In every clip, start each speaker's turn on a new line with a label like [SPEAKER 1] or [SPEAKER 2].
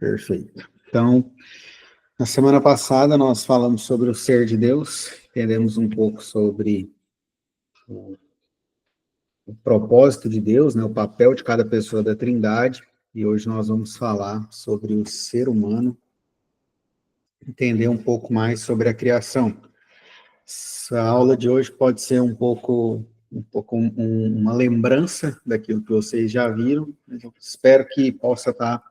[SPEAKER 1] Perfeito. Então, na semana passada nós falamos sobre o ser de Deus, entendemos um pouco sobre o propósito de Deus, né, o papel de cada pessoa da Trindade, e hoje nós vamos falar sobre o ser humano, entender um pouco mais sobre a criação. Essa aula de hoje pode ser um pouco uma lembrança daquilo que vocês já viram, mas eu espero que possa estar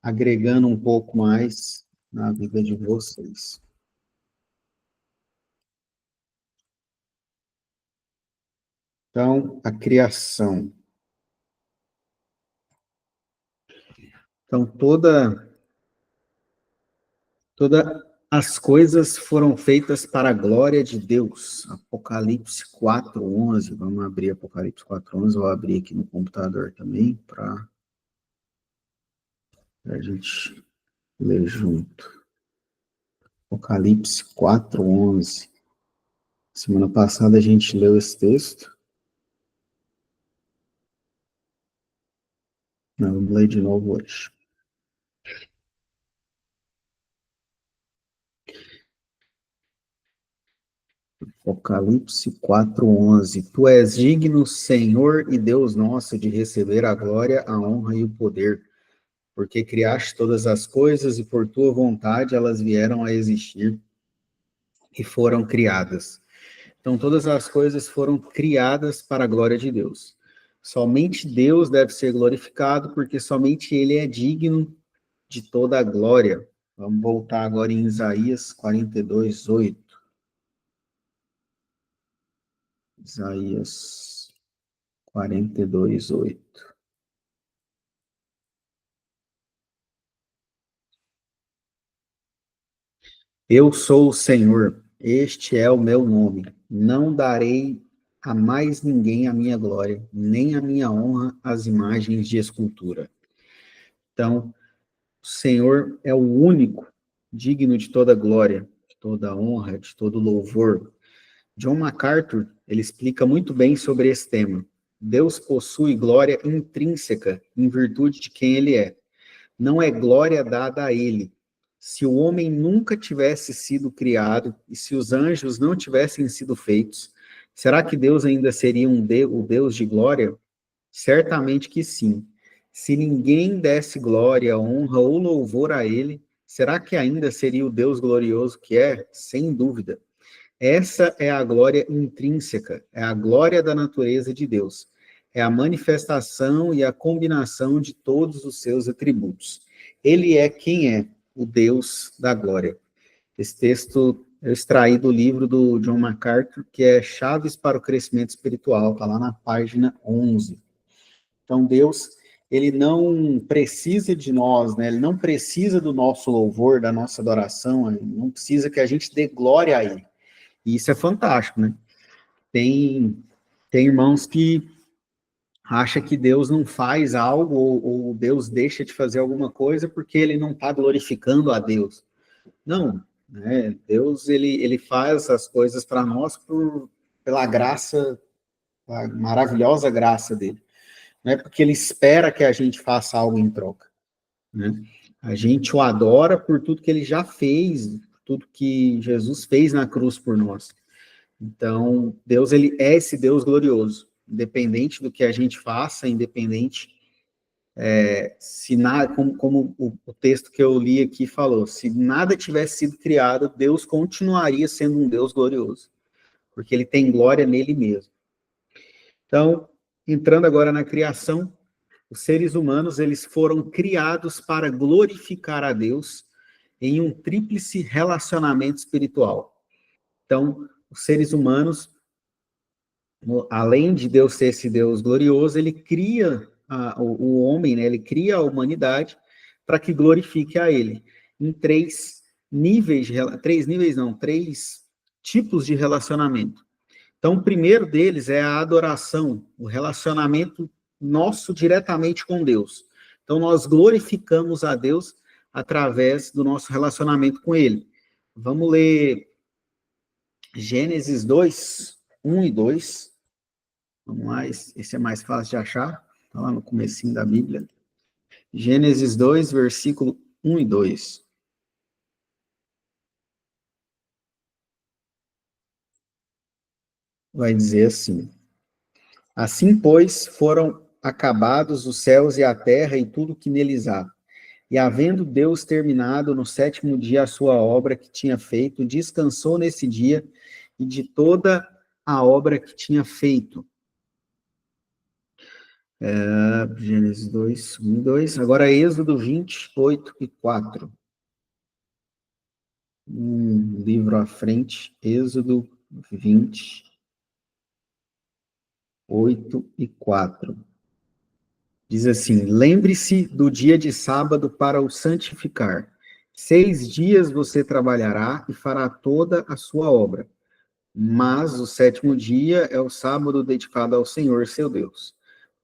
[SPEAKER 1] agregando um pouco mais na vida de vocês. Então, a criação. Então, todas as coisas foram feitas para a glória de Deus. Apocalipse 4:11. Vamos abrir Apocalipse 4:11. Vou abrir aqui no computador também para a gente ler junto. Apocalipse 4:11. Semana passada a gente leu esse texto. Nós vamos ler de novo hoje. Apocalipse 4:11. Tu és digno, Senhor e Deus nosso, de receber a glória, a honra e o poder, porque criaste todas as coisas e por tua vontade elas vieram a existir e foram criadas. Então, todas as coisas foram criadas para a glória de Deus. Somente Deus deve ser glorificado, porque somente Ele é digno de toda a glória. Vamos voltar agora em Isaías 42:8. Isaías 42:8. Eu sou o Senhor, este é o meu nome. Não darei a mais ninguém a minha glória, nem a minha honra às imagens de escultura. Então, o Senhor é o único digno de toda glória, de toda honra, de todo louvor. John MacArthur, ele explica muito bem sobre esse tema. Deus possui glória intrínseca em virtude de quem ele é. Não é glória dada a ele. Se o homem nunca tivesse sido criado e se os anjos não tivessem sido feitos, será que Deus ainda seria o Deus de glória? Certamente que sim. Se ninguém desse glória, honra ou louvor a ele, será que ainda seria o Deus glorioso que é? Sem dúvida. Essa é a glória intrínseca, é a glória da natureza de Deus. É a manifestação e a combinação de todos os seus atributos. Ele é quem é, o Deus da glória. Esse texto eu extraí do livro do John MacArthur, que é Chaves para o Crescimento Espiritual, está lá na página 11. Então, Deus, ele não precisa de nós, né? Ele não precisa do nosso louvor, da nossa adoração, ele não precisa que a gente dê glória a ele. E isso é fantástico, né? Tem irmãos que acham que Deus não faz algo ou Deus deixa de fazer alguma coisa porque ele não está glorificando a Deus. Não, né? Deus, ele faz as coisas para nós pela graça, a maravilhosa graça dele. Não é porque ele espera que a gente faça algo em troca, né? A gente o adora por tudo que ele já fez, tudo que Jesus fez na cruz por nós. Então, Deus, ele é esse Deus glorioso, independente do que a gente faça, independente, se nada, como o texto que eu li aqui falou, se nada tivesse sido criado, Deus continuaria sendo um Deus glorioso, porque ele tem glória nele mesmo. Então, entrando agora na criação, os seres humanos, eles foram criados para glorificar a Deus em um tríplice relacionamento espiritual. Então, os seres humanos, além de Deus ser esse Deus glorioso, ele cria o homem, né? Ele cria a humanidade para que glorifique a ele em três tipos de relacionamento. Então, o primeiro deles é a adoração, o relacionamento nosso diretamente com Deus. Então, nós glorificamos a Deus através do nosso relacionamento com ele. Vamos ler Gênesis 2, 1 e 2. Vamos lá, esse é mais fácil de achar, está lá no comecinho da Bíblia. Gênesis 2, versículo 1 e 2. Vai dizer assim: assim, pois, foram acabados os céus e a terra e tudo que neles há. E havendo Deus terminado no sétimo dia a sua obra que tinha feito, descansou nesse dia e de toda a obra que tinha feito. Gênesis 2, 1 e 2. Agora Êxodo 28 e 4. Um livro à frente, Êxodo 28 e 4. Diz assim: lembre-se do dia de sábado para o santificar. 6 dias você trabalhará e fará toda a sua obra. Mas o sétimo dia é o sábado dedicado ao Senhor, seu Deus.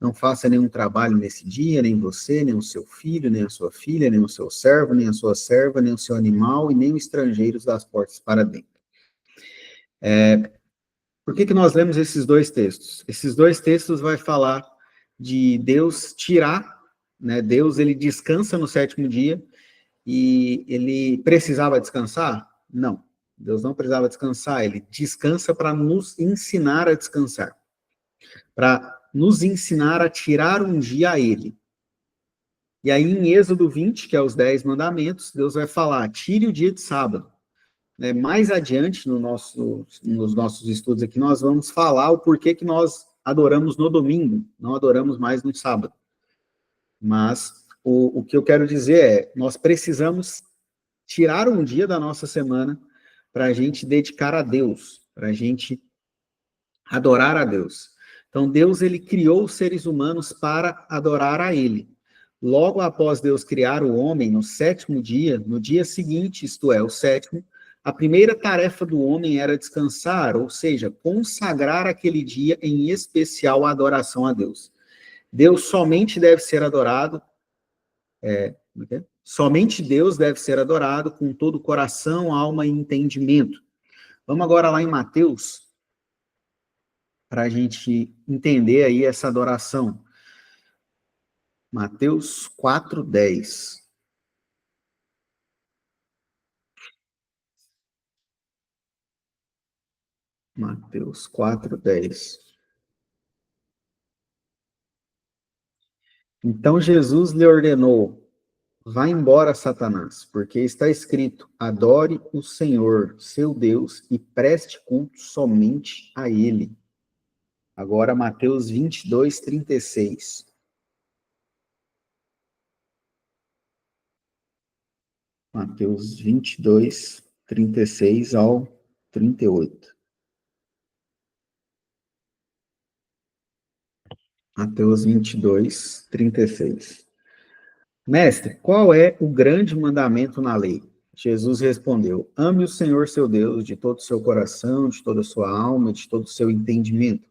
[SPEAKER 1] Não faça nenhum trabalho nesse dia, nem você, nem o seu filho, nem a sua filha, nem o seu servo, nem a sua serva, nem o seu animal, e nem os estrangeiros das portas para dentro. Por que nós lemos esses dois textos? Esses dois textos vai falar de Deus tirar, né? Deus, ele descansa no sétimo dia, e ele precisava descansar? Não. Deus não precisava descansar, ele descansa para nos ensinar a descansar, para nos ensinar a tirar um dia a ele. E aí, em Êxodo 20, que é os 10 mandamentos, Deus vai falar: tire o dia de sábado. Mais adiante, nos nossos estudos aqui, nós vamos falar o porquê que nós adoramos no domingo, não adoramos mais no sábado. Mas o que eu quero dizer é: nós precisamos tirar um dia da nossa semana para a gente dedicar a Deus, para a gente adorar a Deus. Então, Deus, ele criou os seres humanos para adorar a ele. Logo após Deus criar o homem, no sétimo dia, no dia seguinte, isto é, o sétimo, a primeira tarefa do homem era descansar, ou seja, consagrar aquele dia em especial à adoração a Deus. Deus somente deve ser adorado, somente Deus deve ser adorado com todo o coração, alma e entendimento. Vamos agora lá em Mateus, para a gente entender aí essa adoração. Mateus 4:10. Mateus 4:10. Então Jesus lhe ordenou: vá embora, Satanás, porque está escrito: adore o Senhor, seu Deus, e preste culto somente a ele. Agora Mateus 22:36. Mateus 22:36 ao 38. Mateus 22:36. Mestre, qual é o grande mandamento na lei? Jesus respondeu: ame o Senhor seu Deus de todo o seu coração, de toda a sua alma, de todo o seu entendimento.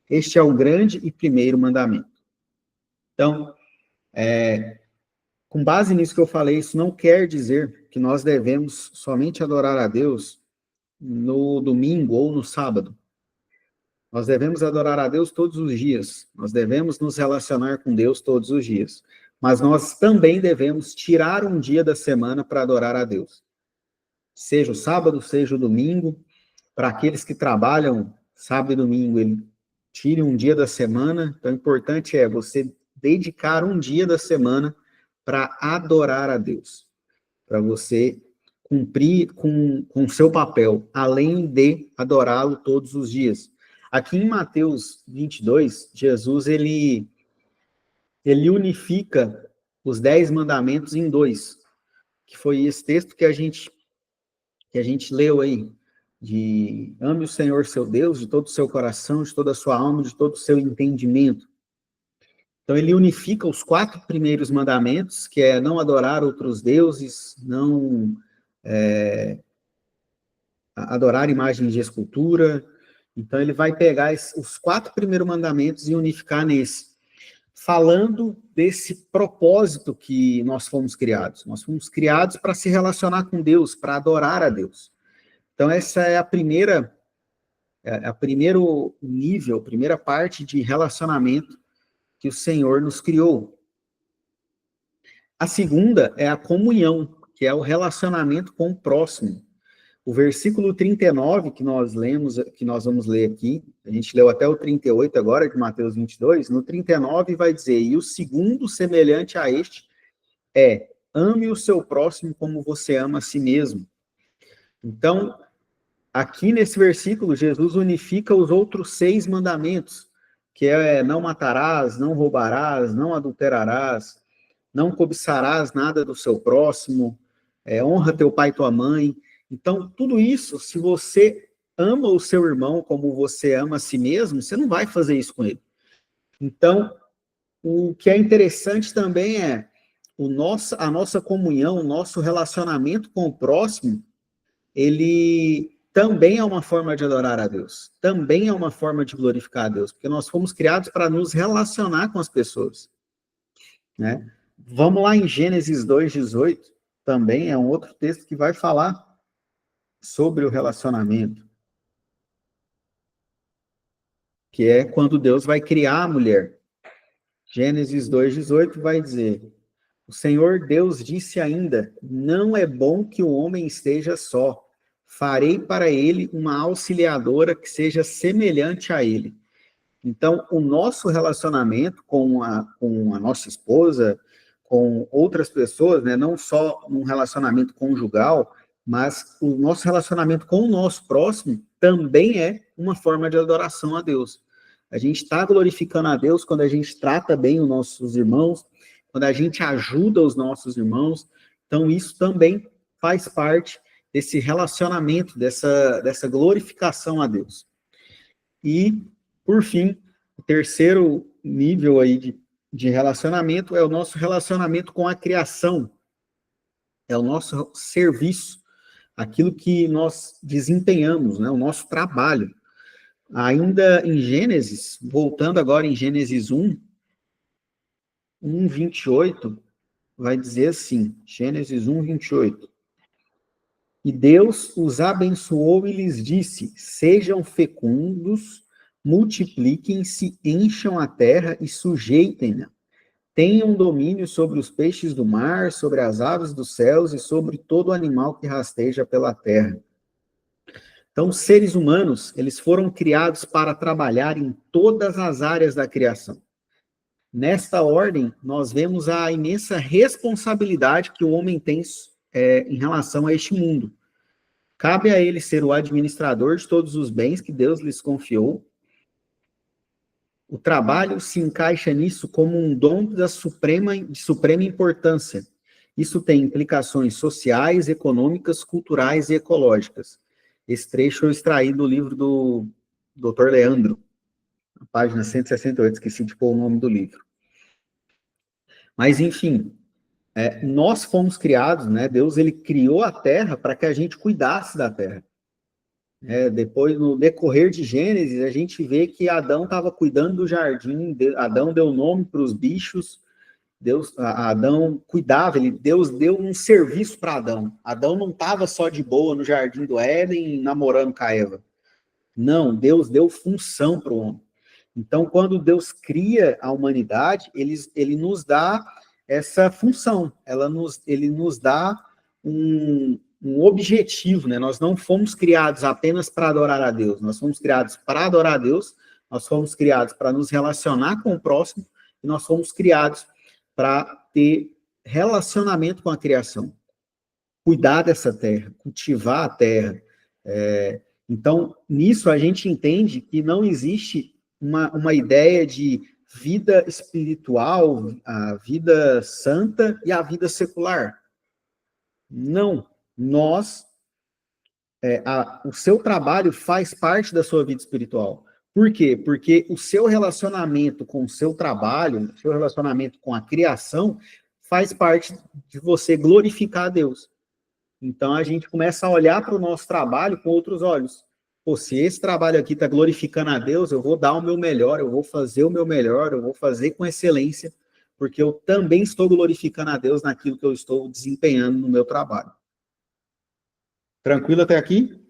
[SPEAKER 1] Este é o grande e primeiro mandamento. Então, com base nisso que eu falei, isso não quer dizer que nós devemos somente adorar a Deus no domingo ou no sábado. Nós devemos adorar a Deus todos os dias. Nós devemos nos relacionar com Deus todos os dias. Mas nós também devemos tirar um dia da semana para adorar a Deus. Seja o sábado, seja o domingo. Para aqueles que trabalham sábado e domingo, ele tire um dia da semana. Então, o importante é você dedicar um dia da semana para adorar a Deus. Para você cumprir com o seu papel, além de adorá-lo todos os dias. Aqui em Mateus 22, Jesus, ele unifica os 10 mandamentos em dois, que foi esse texto que a gente leu aí, de ame o Senhor seu Deus de todo o seu coração, de toda a sua alma, de todo o seu entendimento. Então, ele unifica os 4 primeiros mandamentos, que é não adorar outros deuses, não adorar imagens de escultura. Então, ele vai pegar os 4 primeiros mandamentos e unificar nesse, falando desse propósito que nós fomos criados. Nós fomos criados para se relacionar com Deus, para adorar a Deus. Então, essa é a primeiro nível, a primeira parte de relacionamento que o Senhor nos criou. A segunda é a comunhão, que é o relacionamento com o próximo. O versículo 39 que nós lemos, que nós vamos ler aqui, a gente leu até o 38 agora, de Mateus 22, no 39 vai dizer, e o segundo semelhante a este é, ame o seu próximo como você ama a si mesmo. Então, aqui nesse versículo, Jesus unifica os outros 6 mandamentos, que é não matarás, não roubarás, não adulterarás, não cobiçarás nada do seu próximo, honra teu pai e tua mãe. Então, tudo isso, se você ama o seu irmão como você ama a si mesmo, você não vai fazer isso com ele. Então, o que é interessante também é a nossa comunhão, o nosso relacionamento com o próximo, ele também é uma forma de adorar a Deus, também é uma forma de glorificar a Deus, porque nós fomos criados para nos relacionar com as pessoas, né? Vamos lá em Gênesis 2:18, também é um outro texto que vai falar sobre o relacionamento, que é quando Deus vai criar a mulher. Gênesis 2:18 vai dizer: o Senhor Deus disse ainda: não é bom que o homem esteja só. Farei para ele uma auxiliadora que seja semelhante a ele. Então, o nosso relacionamento com a nossa esposa, com outras pessoas, né, não só um relacionamento conjugal, mas o nosso relacionamento com o nosso próximo também é uma forma de adoração a Deus. A gente está glorificando a Deus quando a gente trata bem os nossos irmãos, quando a gente ajuda os nossos irmãos. Então, isso também faz parte desse relacionamento, dessa glorificação a Deus. E, por fim, o terceiro nível aí de relacionamento é o nosso relacionamento com a criação, é o nosso serviço, aquilo que nós desempenhamos, né, o nosso trabalho. Ainda em Gênesis, voltando agora em Gênesis 1:28, vai dizer assim, Gênesis 1:28. E Deus os abençoou e lhes disse: sejam fecundos, multipliquem-se, encham a terra e sujeitem-na. Tenham domínio sobre os peixes do mar, sobre as aves dos céus e sobre todo animal que rasteja pela terra. Então, os seres humanos, eles foram criados para trabalhar em todas as áreas da criação. Nesta ordem, nós vemos a imensa responsabilidade que o homem tem em relação a este mundo. Cabe a ele ser o administrador de todos os bens que Deus lhes confiou. O trabalho se encaixa nisso como um dom de suprema importância. Isso tem implicações sociais, econômicas, culturais e ecológicas. Esse trecho eu extraí do livro do Dr. Leandro, na página 168, esqueci de pôr o nome do livro. Mas, enfim, nós fomos criados, né? Deus ele criou a terra para que a gente cuidasse da terra. Depois, no decorrer de Gênesis, a gente vê que Adão estava cuidando do jardim, Adão deu nome para os bichos, Adão cuidava, Deus deu um serviço para Adão. Adão não estava só de boa no jardim do Éden, namorando com a Eva. Não, Deus deu função para o homem. Então, quando Deus cria a humanidade, ele nos dá essa função, ele nos dá um objetivo, né? Nós não fomos criados apenas para adorar a Deus, nós fomos criados para adorar a Deus, nós fomos criados para nos relacionar com o próximo, e nós fomos criados para ter relacionamento com a criação, cuidar dessa terra, cultivar a terra. Então, nisso a gente entende que não existe uma ideia de vida espiritual, a vida santa e a vida secular. Não. O seu trabalho faz parte da sua vida espiritual. Por quê? Porque o seu relacionamento com o seu trabalho, o seu relacionamento com a criação, faz parte de você glorificar a Deus. Então a gente começa a olhar para o nosso trabalho com outros olhos. Pô, se esse trabalho aqui está glorificando a Deus, eu vou dar o meu melhor, eu vou fazer o meu melhor, eu vou fazer com excelência, porque eu também estou glorificando a Deus naquilo que eu estou desempenhando no meu trabalho. Tranquilo até aqui?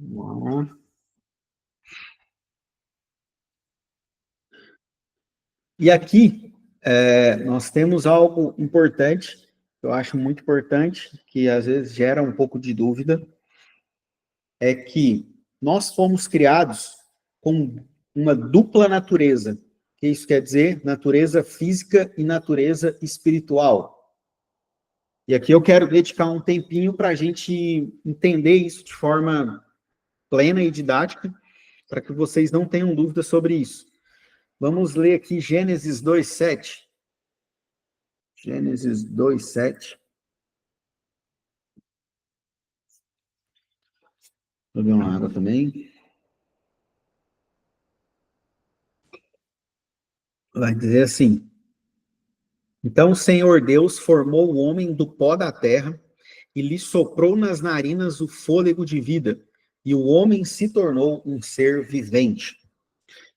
[SPEAKER 1] Vamos lá. E aqui nós temos algo importante, que eu acho muito importante, que às vezes gera um pouco de dúvida, é que nós fomos criados com uma dupla natureza. O que isso quer dizer? Natureza física e natureza espiritual. E aqui eu quero dedicar um tempinho para a gente entender isso de forma plena e didática, para que vocês não tenham dúvida sobre isso. Vamos ler aqui Gênesis 2:7. Gênesis 2:7. Vou beber uma água também. Vai dizer assim: então o Senhor Deus formou o homem do pó da terra e lhe soprou nas narinas o fôlego de vida, e o homem se tornou um ser vivente.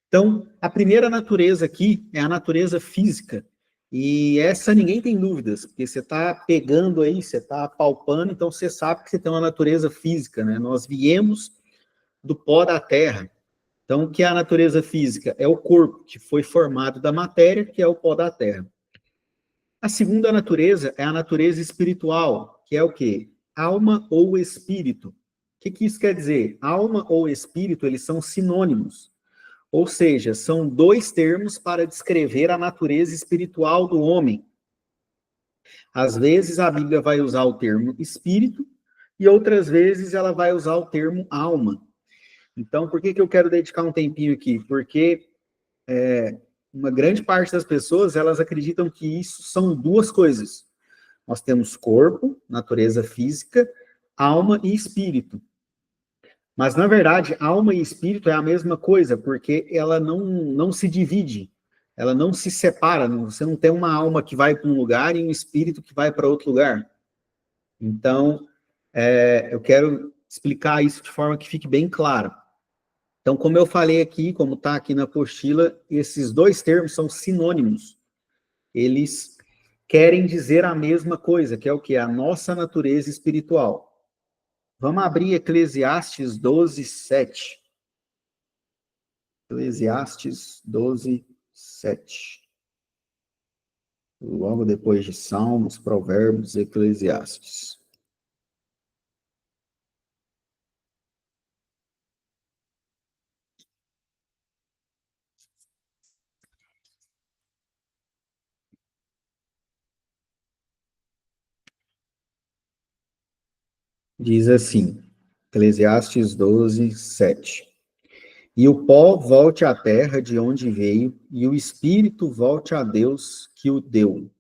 [SPEAKER 1] Então, a primeira natureza aqui é a natureza física, e essa ninguém tem dúvidas, porque você está pegando aí, você está palpando, então você sabe que você tem uma natureza física, né? Nós viemos do pó da terra. Então, o que é a natureza física? É o corpo, que foi formado da matéria, que é o pó da terra. A segunda natureza é a natureza espiritual, que é o quê? Alma ou espírito. O que isso quer dizer? Alma ou espírito, eles são sinônimos. Ou seja, são dois termos para descrever a natureza espiritual do homem. Às vezes a Bíblia vai usar o termo espírito e outras vezes ela vai usar o termo alma. Então, por que eu quero dedicar um tempinho aqui? Porque uma grande parte das pessoas, elas acreditam que isso são duas coisas. Nós temos corpo, natureza física, alma e espírito. Mas, na verdade, alma e espírito é a mesma coisa, porque ela não se divide, ela não se separa. Você não tem uma alma que vai para um lugar e um espírito que vai para outro lugar. Então, eu quero explicar isso de forma que fique bem claro. Então, como eu falei aqui, como está aqui na apostila, esses dois termos são sinônimos. Eles querem dizer a mesma coisa, que é o que? A nossa natureza espiritual. Vamos abrir Eclesiastes 12:7. Eclesiastes 12:7. Logo depois de Salmos, Provérbios, Eclesiastes. Diz assim, Eclesiastes 12:7. E o pó volte à terra de onde veio, e o espírito volte a Deus que o deu.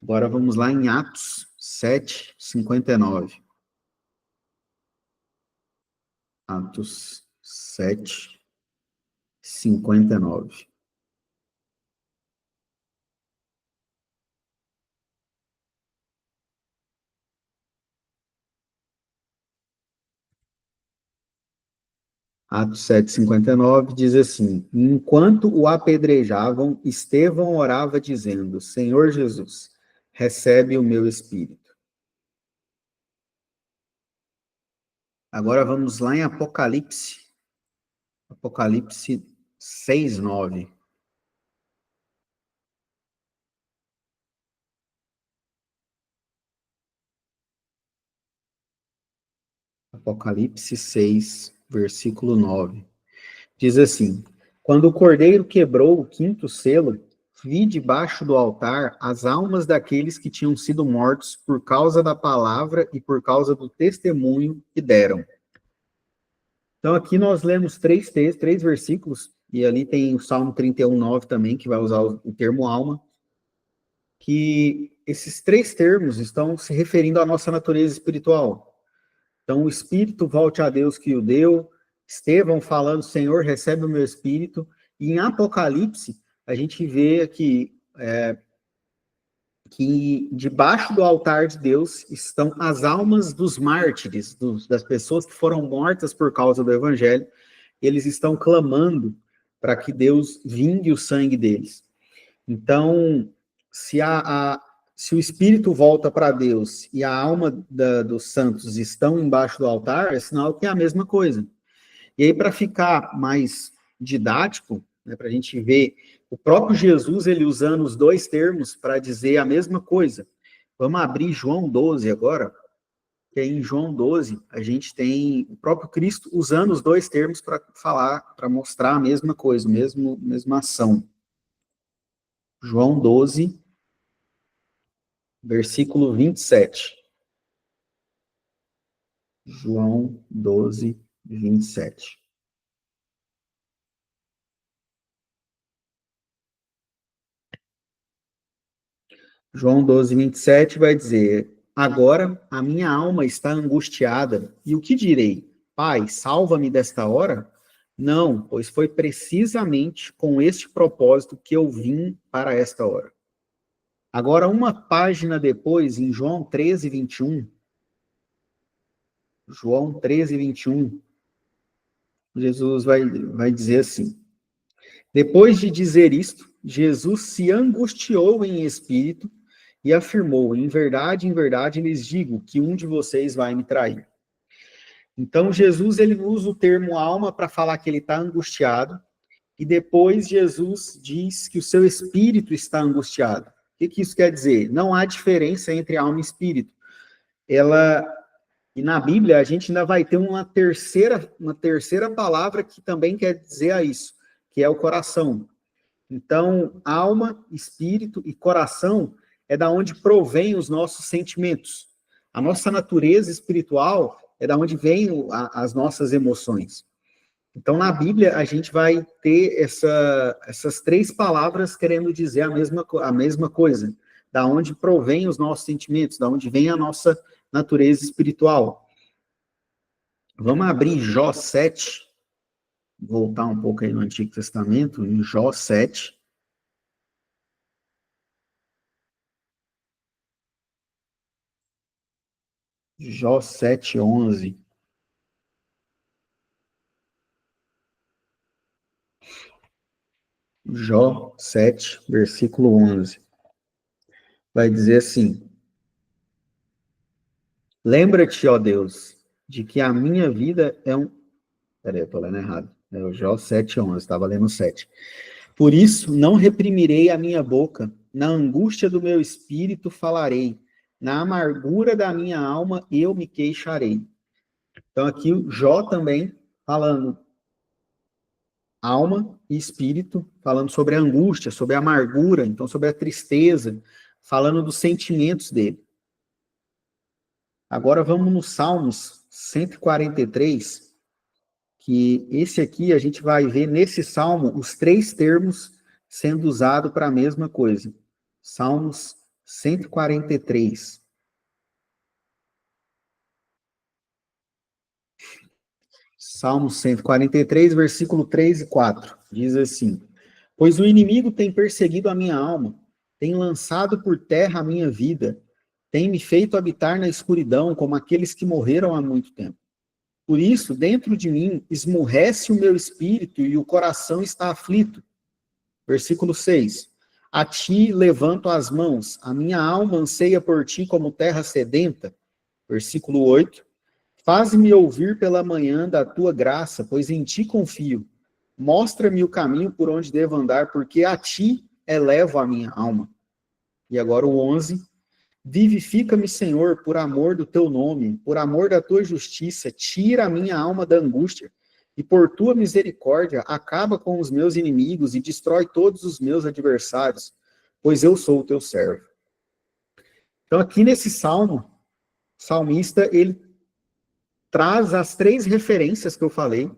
[SPEAKER 1] Agora vamos lá em Atos 7:59. Atos 7:59. Atos 7:59 diz assim: enquanto o apedrejavam, Estevão orava dizendo: Senhor Jesus, recebe o meu espírito. Agora vamos lá em Apocalipse. Apocalipse 6:9. Apocalipse 6, versículo 9. Diz assim: quando o cordeiro quebrou o quinto selo, vi debaixo do altar as almas daqueles que tinham sido mortos por causa da palavra e por causa do testemunho que deram. Então, aqui nós lemos três versículos, e ali tem o Salmo 31:9 também, que vai usar o termo alma, que esses três termos estão se referindo à nossa natureza espiritual. Então, o espírito volte a Deus que o deu, Estevão falando, Senhor, recebe o meu espírito, e em Apocalipse, a gente vê que debaixo do altar de Deus estão as almas dos mártires, das pessoas que foram mortas por causa do evangelho, eles estão clamando para que Deus vingue o sangue deles. Então, se se o espírito volta para Deus e a alma dos santos estão embaixo do altar, é sinal que é a mesma coisa. E aí, para ficar mais didático, né, para a gente ver o próprio Jesus, ele usando os dois termos para dizer a mesma coisa. Vamos abrir João 12 agora, que aí em João 12 a gente tem o próprio Cristo usando os dois termos para falar, para mostrar a mesma coisa, mesma ação. João 12, versículo 27. João 12, 27. João 12, 27 vai dizer: Agora a minha alma está angustiada, e o que direi? Pai, salva-me desta hora? Não, pois foi precisamente com este propósito que eu vim para esta hora. Agora, uma página depois, em João 13, 21, João 13, 21, Jesus vai dizer assim: Depois de dizer isto, Jesus se angustiou em espírito e afirmou: em verdade lhes digo que um de vocês vai me trair. Então, Jesus ele usa o termo alma para falar que ele está angustiado, e depois Jesus diz que o seu espírito está angustiado. O que isso quer dizer? Não há diferença entre alma e espírito. E na Bíblia a gente ainda vai ter uma terceira palavra que também quer dizer isso, que é o coração. Então, alma, espírito e coração é da onde provém os nossos sentimentos. A nossa natureza espiritual é da onde vêm as nossas emoções. Então, na Bíblia, a gente vai ter essas três palavras querendo dizer a mesma coisa. Da onde provém os nossos sentimentos, da onde vem a nossa natureza espiritual. Vamos abrir Jó 7, voltar um pouco aí no Antigo Testamento, em Jó 7. Jó 7, 11. Jó 7, versículo 11. Vai dizer assim: Lembra-te, ó Deus, de que a minha vida é um... Peraí, eu tô lendo errado. É o Jó 7, 11, estava lendo 7. Por isso, não reprimirei a minha boca, na angústia do meu espírito falarei, na amargura da minha alma eu me queixarei. Então aqui o Jó também falando alma e espírito, falando sobre a angústia, sobre a amargura, então sobre a tristeza, falando dos sentimentos dele. Agora vamos no Salmos 143, que esse aqui a gente vai ver nesse salmo os três termos sendo usados para a mesma coisa. Salmos 143. Salmos 143, versículo 3 e 4. Diz assim: Pois o inimigo tem perseguido a minha alma, tem lançado por terra a minha vida, tem me feito habitar na escuridão como aqueles que morreram há muito tempo. Por isso, dentro de mim, esmorrece o meu espírito e o coração está aflito. Versículo 6. A ti levanto as mãos, a minha alma anseia por ti como terra sedenta. Versículo 8. Faze-me ouvir pela manhã da tua graça, pois em ti confio. Mostra-me o caminho por onde devo andar, porque a ti elevo a minha alma. E agora o 11. Vivifica-me, Senhor, por amor do teu nome, por amor da tua justiça, tira a minha alma da angústia, e por tua misericórdia, acaba com os meus inimigos e destrói todos os meus adversários, pois eu sou o teu servo. Então, aqui nesse salmo, o salmista, ele traz as três referências que eu falei.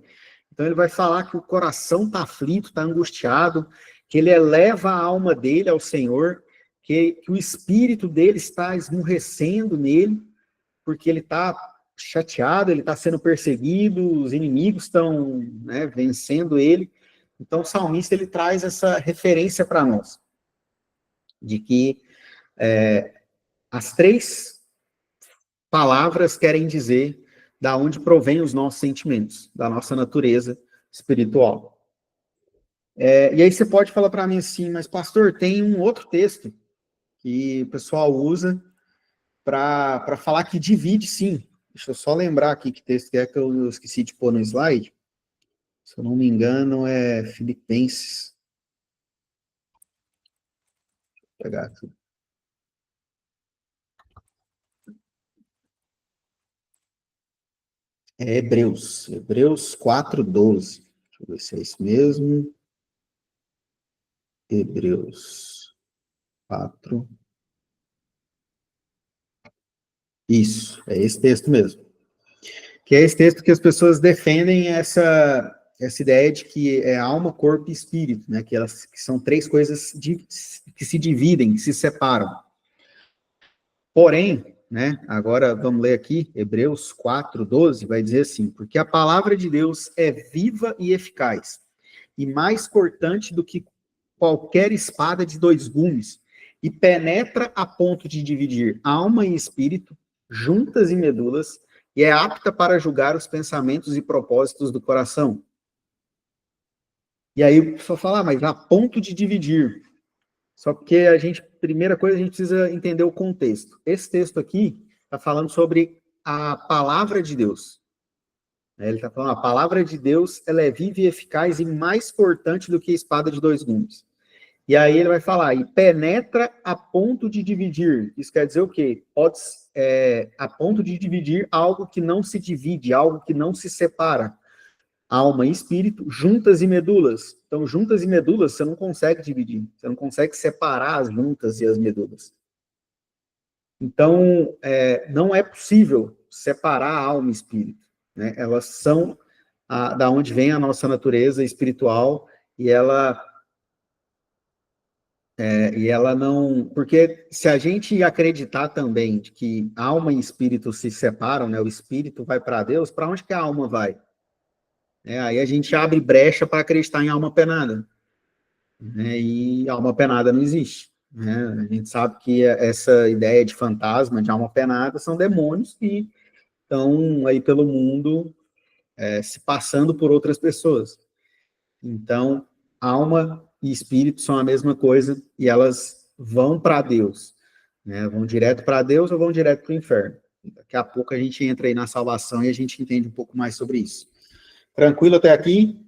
[SPEAKER 1] Então, ele vai falar que o coração está aflito, está angustiado, que ele eleva a alma dele ao Senhor, que o espírito dele está esmurrecendo nele, porque ele está chateado, ele está sendo perseguido, os inimigos estão, né, vencendo ele. Então, o salmista ele traz essa referência para nós, de que as três palavras querem dizer da onde provém os nossos sentimentos, da nossa natureza espiritual. E aí você pode falar para mim assim, mas pastor, tem um outro texto que o pessoal usa para falar que divide, sim. Deixa eu só lembrar aqui que texto que é que eu esqueci de pôr no slide. Se eu não me engano, é Filipenses. Vou pegar aqui. É Hebreus 4:12. Deixa eu ver se é isso mesmo. Hebreus 4. Isso, é esse texto mesmo. Que é esse texto que as pessoas defendem essa ideia de que é alma, corpo e espírito, né? Que são três coisas que se dividem, que se separam. Porém, né, agora vamos ler aqui, Hebreus 4:12, vai dizer assim, porque a palavra de Deus é viva e eficaz, e mais cortante do que qualquer espada de dois gumes, e penetra a ponto de dividir alma e espírito, juntas e medulas, e é apta para julgar os pensamentos e propósitos do coração. E aí o pessoal fala, mas a ponto de dividir. Só porque primeira coisa, a gente precisa entender o contexto. Esse texto aqui está falando sobre a palavra de Deus. Ele está falando, a palavra de Deus, ela é viva e eficaz e mais cortante do que a espada de dois gumes. E aí ele vai falar, e penetra a ponto de dividir. Isso quer dizer o quê? A ponto de dividir algo que não se divide, algo que não se separa. Alma e espírito, juntas e medulas. Então, juntas e medulas, você não consegue dividir. Você não consegue separar as juntas e as medulas. Então, não é possível separar alma e espírito. Né? Elas são da onde vem a nossa natureza espiritual e ela não... Porque se a gente acreditar também de que alma e espírito se separam, né? O espírito vai para Deus, para onde que a alma vai? Aí a gente abre brecha para acreditar em alma penada. Né? E alma penada não existe. Né? A gente sabe que essa ideia de fantasma, de alma penada, são demônios que estão aí pelo mundo se passando por outras pessoas. Então, alma e espírito são a mesma coisa e elas vão para Deus. Né? Vão direto para Deus ou vão direto para o inferno. Daqui a pouco a gente entra aí na salvação e a gente entende um pouco mais sobre isso. Tranquilo até aqui?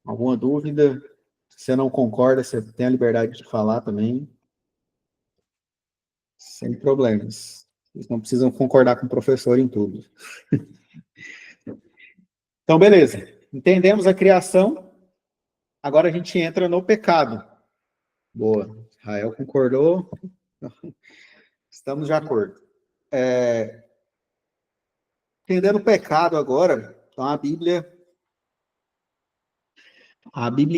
[SPEAKER 1] Alguma dúvida? Se você não concorda, você tem a liberdade de falar também. Sem problemas. Vocês não precisam concordar com o professor em tudo. Então, beleza. Entendemos a criação. Agora a gente entra no pecado. Boa. Rael concordou. Estamos de acordo. Entendendo o pecado agora, então a Bíblia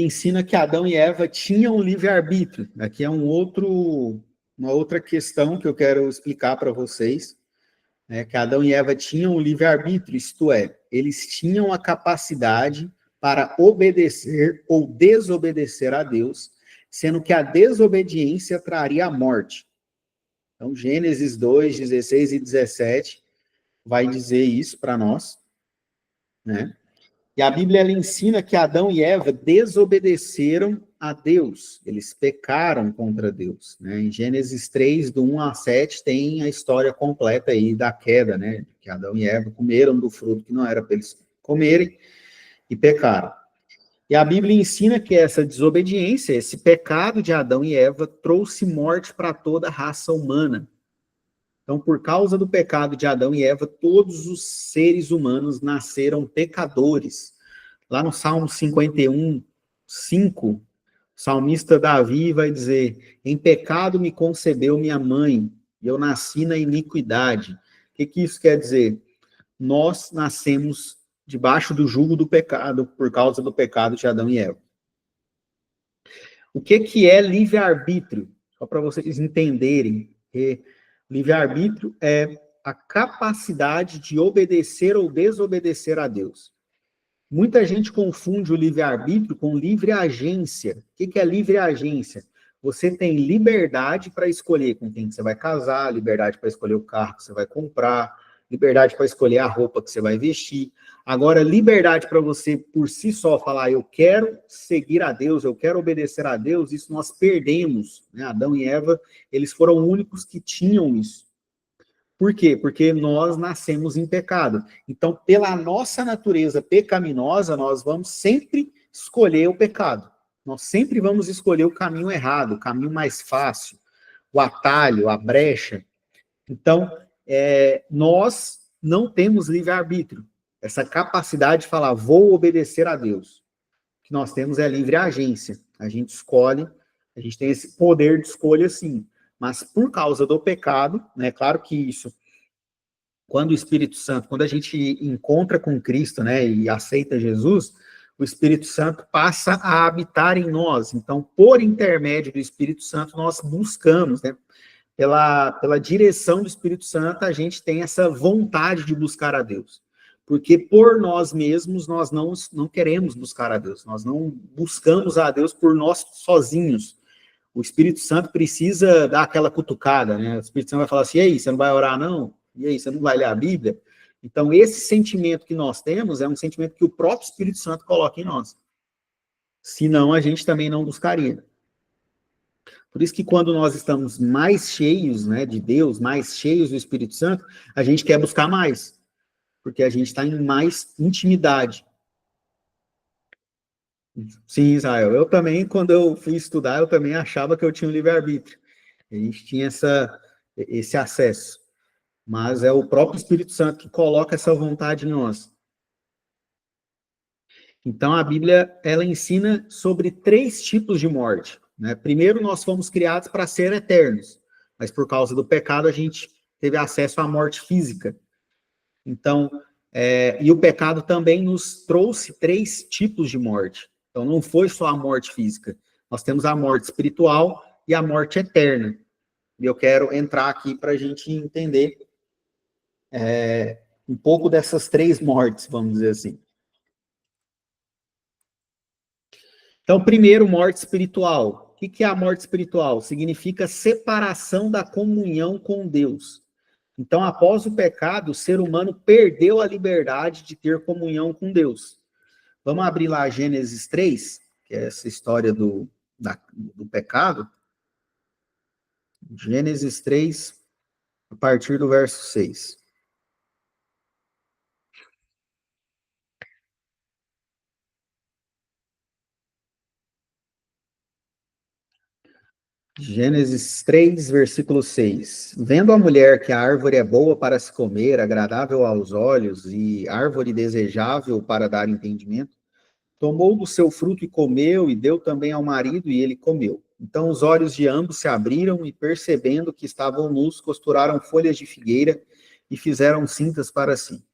[SPEAKER 1] ensina que Adão e Eva tinham livre-arbítrio. Aqui é uma outra questão que eu quero explicar para vocês. Que Adão e Eva tinham o livre-arbítrio, isto é, eles tinham a capacidade para obedecer ou desobedecer a Deus, sendo que a desobediência traria a morte. Então, Gênesis 2, 16 e 17 vai dizer isso para nós, né? E a Bíblia ela ensina que Adão e Eva desobedeceram a Deus, eles pecaram contra Deus. Né? Em Gênesis 3, do 1 a 7, tem a história completa aí da queda, né? Que Adão e Eva comeram do fruto que não era para eles comerem e pecaram. E a Bíblia ensina que essa desobediência, esse pecado de Adão e Eva, trouxe morte para toda a raça humana. Então, por causa do pecado de Adão e Eva, todos os seres humanos nasceram pecadores. Lá no Salmo 51, 5, o salmista Davi vai dizer, em pecado me concebeu minha mãe, e eu nasci na iniquidade. O que isso quer dizer? Nós nascemos debaixo do jugo do pecado, por causa do pecado de Adão e Eva. O que é livre-arbítrio? Só para vocês entenderem que livre-arbítrio é a capacidade de obedecer ou desobedecer a Deus. Muita gente confunde o livre-arbítrio com livre-agência. O que é livre-agência? Você tem liberdade para escolher com quem você vai casar, liberdade para escolher o carro que você vai comprar, liberdade para escolher a roupa que você vai vestir. Agora, liberdade para você, por si só, falar, eu quero seguir a Deus, eu quero obedecer a Deus, isso nós perdemos, né? Adão e Eva, eles foram os únicos que tinham isso. Por quê? Porque nós nascemos em pecado. Então, pela nossa natureza pecaminosa, nós vamos sempre escolher o pecado. Nós sempre vamos escolher o caminho errado, o caminho mais fácil, o atalho, a brecha. Então, nós não temos livre-arbítrio. Essa capacidade de falar, vou obedecer a Deus. O que nós temos é livre agência. A gente escolhe, a gente tem esse poder de escolha, sim. Mas por causa do pecado, né? Claro que isso, quando o Espírito Santo, quando a gente encontra com Cristo, né, e aceita Jesus, o Espírito Santo passa a habitar em nós. Então, por intermédio do Espírito Santo, nós buscamos, né? Pela direção do Espírito Santo, a gente tem essa vontade de buscar a Deus. Porque por nós mesmos, nós não queremos buscar a Deus. Nós não buscamos a Deus por nós sozinhos. O Espírito Santo precisa dar aquela cutucada, né? O Espírito Santo vai falar assim, e aí, você não vai orar, não? E aí, você não vai ler a Bíblia? Então, esse sentimento que nós temos é um sentimento que o próprio Espírito Santo coloca em nós. Senão, a gente também não buscaria. Por isso que quando nós estamos mais cheios, né, de Deus, mais cheios do Espírito Santo, a gente quer buscar mais, porque a gente está em mais intimidade. Sim, Israel, eu também, quando eu fui estudar, eu também achava que eu tinha um livre-arbítrio. A gente tinha esse acesso. Mas é o próprio Espírito Santo que coloca essa vontade em nós. Então, a Bíblia, ela ensina sobre 3 tipos de morte. Né? Primeiro, nós fomos criados para ser eternos, mas por causa do pecado, a gente teve acesso à morte física. Então, e o pecado também nos trouxe 3 tipos de morte. Então, não foi só a morte física. Nós temos a morte espiritual e a morte eterna. E eu quero entrar aqui para a gente entender um pouco dessas 3 mortes, vamos dizer assim. Então, primeiro, morte espiritual. O que é a morte espiritual? Significa separação da comunhão com Deus. Então, após o pecado, o ser humano perdeu a liberdade de ter comunhão com Deus. Vamos abrir lá Gênesis 3, que é essa história do pecado. Gênesis 3, a partir do verso 6. Gênesis 3, versículo 6. Vendo a mulher que a árvore é boa para se comer, agradável aos olhos e árvore desejável para dar entendimento, tomou do seu fruto e comeu, e deu também ao marido, e ele comeu. Então os olhos de ambos se abriram, e percebendo que estavam nus, costuraram folhas de figueira e fizeram cintas para si.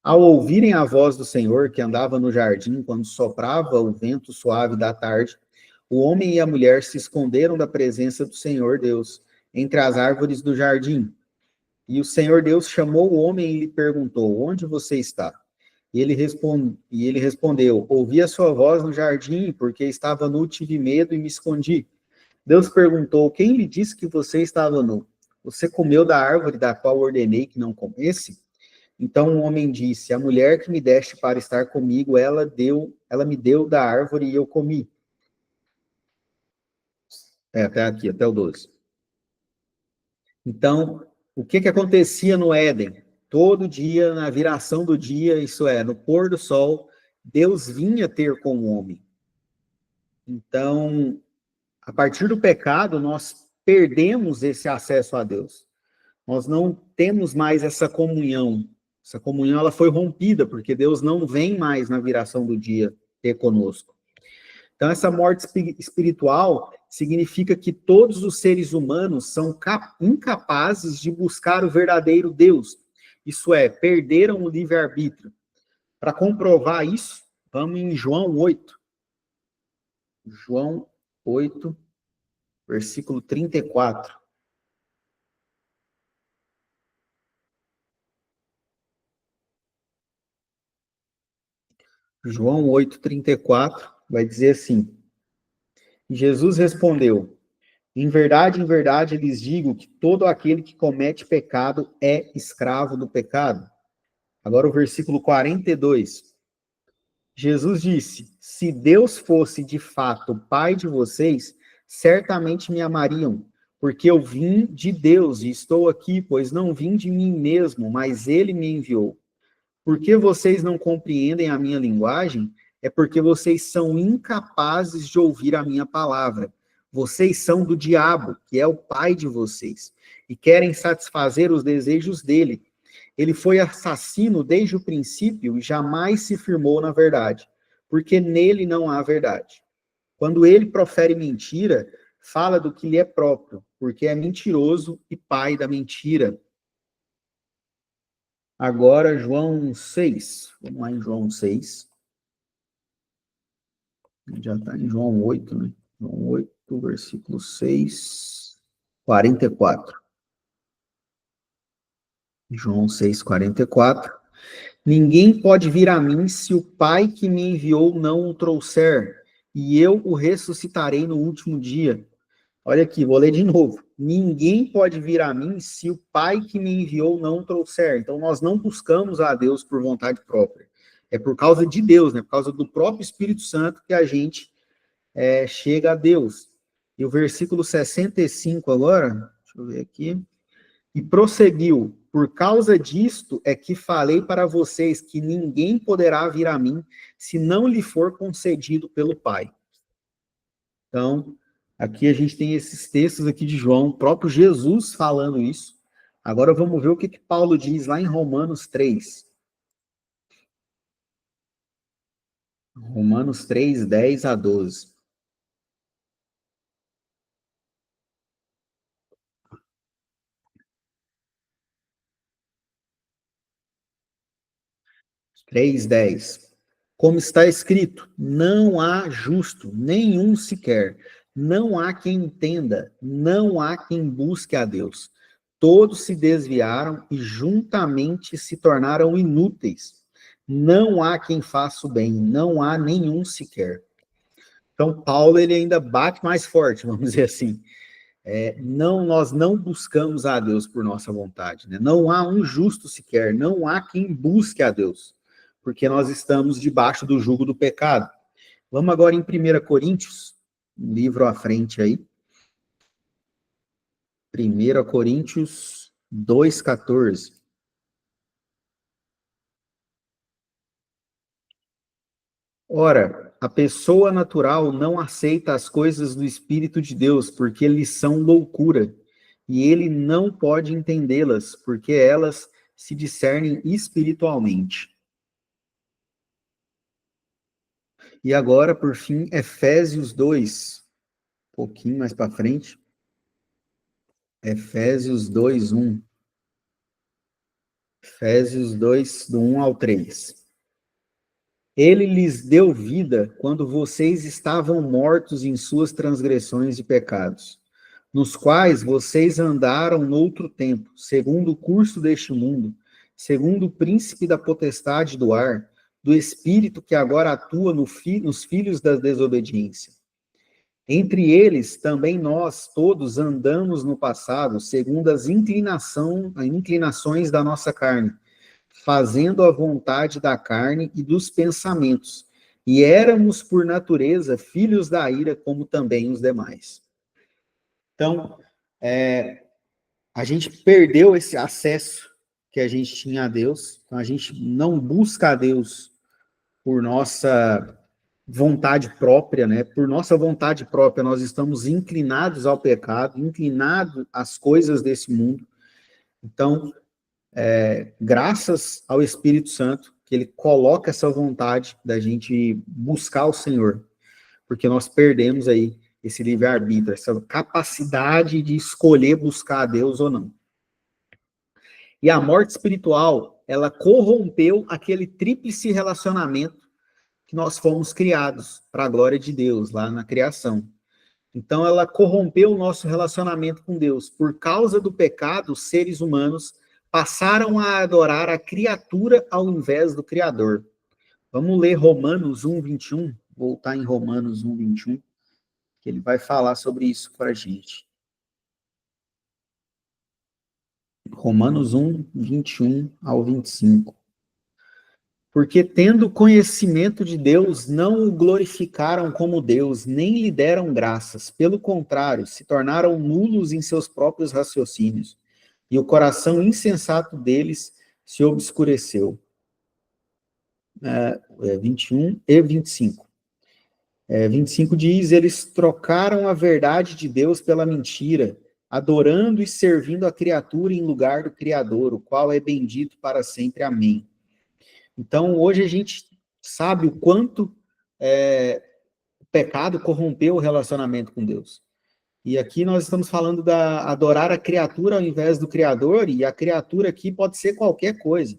[SPEAKER 1] Ao ouvirem a voz do Senhor, que andava no jardim, quando soprava o vento suave da tarde, o homem e a mulher se esconderam da presença do Senhor Deus, entre as árvores do jardim. E o Senhor Deus chamou o homem e lhe perguntou, onde você está? E ele respondeu, ouvi a sua voz no jardim, porque estava nu, tive medo e me escondi. Deus perguntou, quem lhe disse que você estava nu? Você comeu da árvore da qual ordenei que não comesse? Então o homem disse, a mulher que me deste para estar comigo, ela me deu da árvore e eu comi. Até aqui, até o 12. Então, o que acontecia no Éden? Todo dia, na viração do dia, isso é, no pôr do sol, Deus vinha ter com o homem. Então, a partir do pecado, nós perdemos esse acesso a Deus. Nós não temos mais essa comunhão. Essa comunhão ela foi rompida, porque Deus não vem mais na viração do dia ter conosco. Então, essa morte espiritual significa que todos os seres humanos são incapazes de buscar o verdadeiro Deus. Isso é, perderam o livre-arbítrio. Para comprovar isso, vamos em João 8. João 8, versículo 34. João 8, 34 vai dizer assim: Jesus respondeu, em verdade, lhes digo que todo aquele que comete pecado é escravo do pecado. Agora o versículo 42. Jesus disse: se Deus fosse de fato o pai de vocês, certamente me amariam, porque eu vim de Deus e estou aqui, pois não vim de mim mesmo, mas ele me enviou. Porque vocês não compreendem a minha linguagem? É porque vocês são incapazes de ouvir a minha palavra. Vocês são do diabo, que é o pai de vocês, e querem satisfazer os desejos dele. Ele foi assassino desde o princípio e jamais se firmou na verdade, porque nele não há verdade. Quando ele profere mentira, fala do que lhe é próprio, porque é mentiroso e pai da mentira. Agora, João 6. Vamos lá em João 6. Já está em João 8, né? João 8, versículo 6, 44. João 6, 44. Ninguém pode vir a mim se o Pai que me enviou não o trouxer, e eu o ressuscitarei no último dia. Olha aqui, vou ler de novo. Ninguém pode vir a mim se o Pai que me enviou não o trouxer. Então, nós não buscamos a Deus por vontade própria. É por causa de Deus, né? Por causa do próprio Espírito Santo que a gente chega a Deus. E o versículo 65 agora, deixa eu ver aqui. E prosseguiu: por causa disto é que falei para vocês que ninguém poderá vir a mim se não lhe for concedido pelo Pai. Então, aqui a gente tem esses textos aqui de João, o próprio Jesus falando isso. Agora vamos ver o que Paulo diz lá em Romanos 3. Romanos 3, 10 a 12. 3:10. Como está escrito, não há justo, nenhum sequer. Não há quem entenda, não há quem busque a Deus. Todos se desviaram e juntamente se tornaram inúteis. Não há quem faça o bem, não há nenhum sequer. Então, Paulo ele ainda bate mais forte, vamos dizer assim. Nós não buscamos a Deus por nossa vontade, né? Não há um justo sequer, não há quem busque a Deus, porque nós estamos debaixo do jugo do pecado. Vamos agora em 1 Coríntios, um livro à frente aí. 1 Coríntios 2,14. Ora, a pessoa natural não aceita as coisas do Espírito de Deus, porque lhes são loucura, e ele não pode entendê-las, porque elas se discernem espiritualmente. E agora, por fim, Efésios 2, um pouquinho mais para frente. Efésios 2, 1. Efésios 2, do 1 ao 3. Ele lhes deu vida quando vocês estavam mortos em suas transgressões e pecados, nos quais vocês andaram noutro tempo, segundo o curso deste mundo, segundo o príncipe da potestade do ar, do espírito que agora atua nos filhos da desobediência. Entre eles, também nós todos andamos no passado, segundo as inclinações da nossa carne, fazendo a vontade da carne e dos pensamentos. E éramos, por natureza, filhos da ira, como também os demais. Então, a gente perdeu esse acesso que a gente tinha a Deus. Então, a gente não busca a Deus por nossa vontade própria, né? Por nossa vontade própria, nós estamos inclinados ao pecado, inclinados às coisas desse mundo. Então, graças ao Espírito Santo, que ele coloca essa vontade da gente buscar o Senhor, porque nós perdemos aí esse livre-arbítrio, essa capacidade de escolher buscar a Deus ou não. E a morte espiritual, ela corrompeu aquele tríplice relacionamento que nós fomos criados para a glória de Deus, lá na criação. Então, ela corrompeu o nosso relacionamento com Deus. Por causa do pecado, os seres humanos passaram a adorar a criatura ao invés do Criador. Vamos ler Romanos 1, 21, voltar em Romanos 1, 21, Ele vai falar sobre isso para a gente. Romanos 1, 21 ao 25. Porque tendo conhecimento de Deus, não o glorificaram como Deus, nem lhe deram graças. Pelo contrário, se tornaram nulos em seus próprios raciocínios. E o coração insensato deles se obscureceu. 21 e 25. 25 diz, eles trocaram a verdade de Deus pela mentira, adorando e servindo a criatura em lugar do Criador, o qual é bendito para sempre. Amém. Então, hoje a gente sabe o quanto o pecado corrompeu o relacionamento com Deus. E aqui nós estamos falando da adorar a criatura ao invés do Criador, e a criatura aqui pode ser qualquer coisa.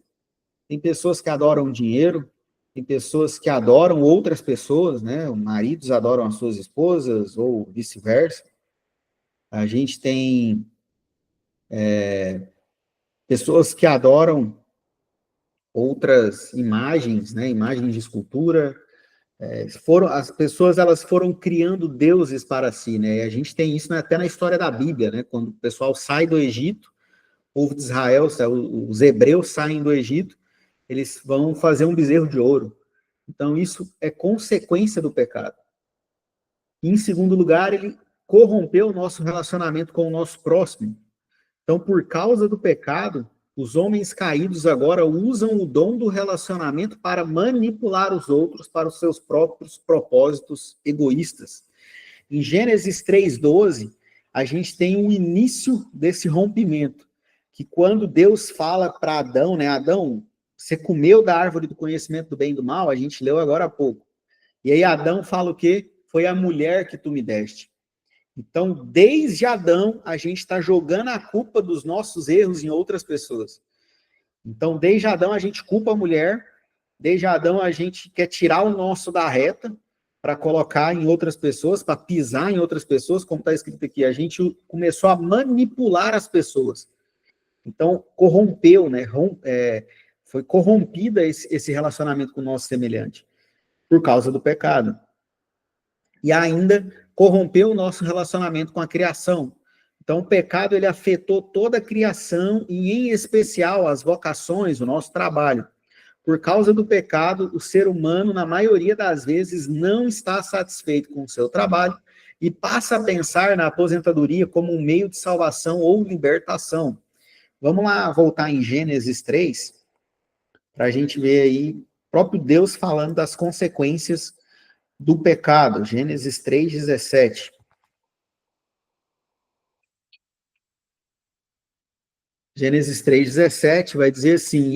[SPEAKER 1] Tem pessoas que adoram dinheiro, tem pessoas que adoram outras pessoas, né? Maridos adoram as suas esposas, ou vice-versa. A gente tem pessoas que adoram outras imagens, né? Imagens de escultura. As pessoas elas foram criando deuses para si, né? E a gente tem isso até na história da Bíblia, né? Quando o pessoal sai do Egito, o povo de Israel, os hebreus saem do Egito, eles vão fazer um bezerro de ouro. Então, isso é consequência do pecado. E, em segundo lugar, ele corrompeu o nosso relacionamento com o nosso próximo. Então, por causa do pecado, os homens caídos agora usam o dom do relacionamento para manipular os outros para os seus próprios propósitos egoístas. Em Gênesis 3:12, a gente tem o início desse rompimento, que quando Deus fala para Adão, né, Adão, você comeu da árvore do conhecimento do bem e do mal, a gente leu agora há pouco. E aí Adão fala o quê? Foi a mulher que tu me deste. Então, desde Adão, a gente está jogando a culpa dos nossos erros em outras pessoas. Então, desde Adão, a gente culpa a mulher, desde Adão, a gente quer tirar o nosso da reta para colocar em outras pessoas, para pisar em outras pessoas, como está escrito aqui. A gente começou a manipular as pessoas. Então, corrompeu, né? Foi corrompida esse relacionamento com o nosso semelhante, por causa do pecado. E ainda corrompeu o nosso relacionamento com a criação. Então, o pecado ele afetou toda a criação e, em especial, as vocações, o nosso trabalho. Por causa do pecado, o ser humano, na maioria das vezes, não está satisfeito com o seu trabalho e passa a pensar na aposentadoria como um meio de salvação ou libertação. Vamos lá voltar em Gênesis 3, para a gente ver aí próprio Deus falando das consequências do pecado. Gênesis 3:17. Gênesis 3:17 vai dizer assim,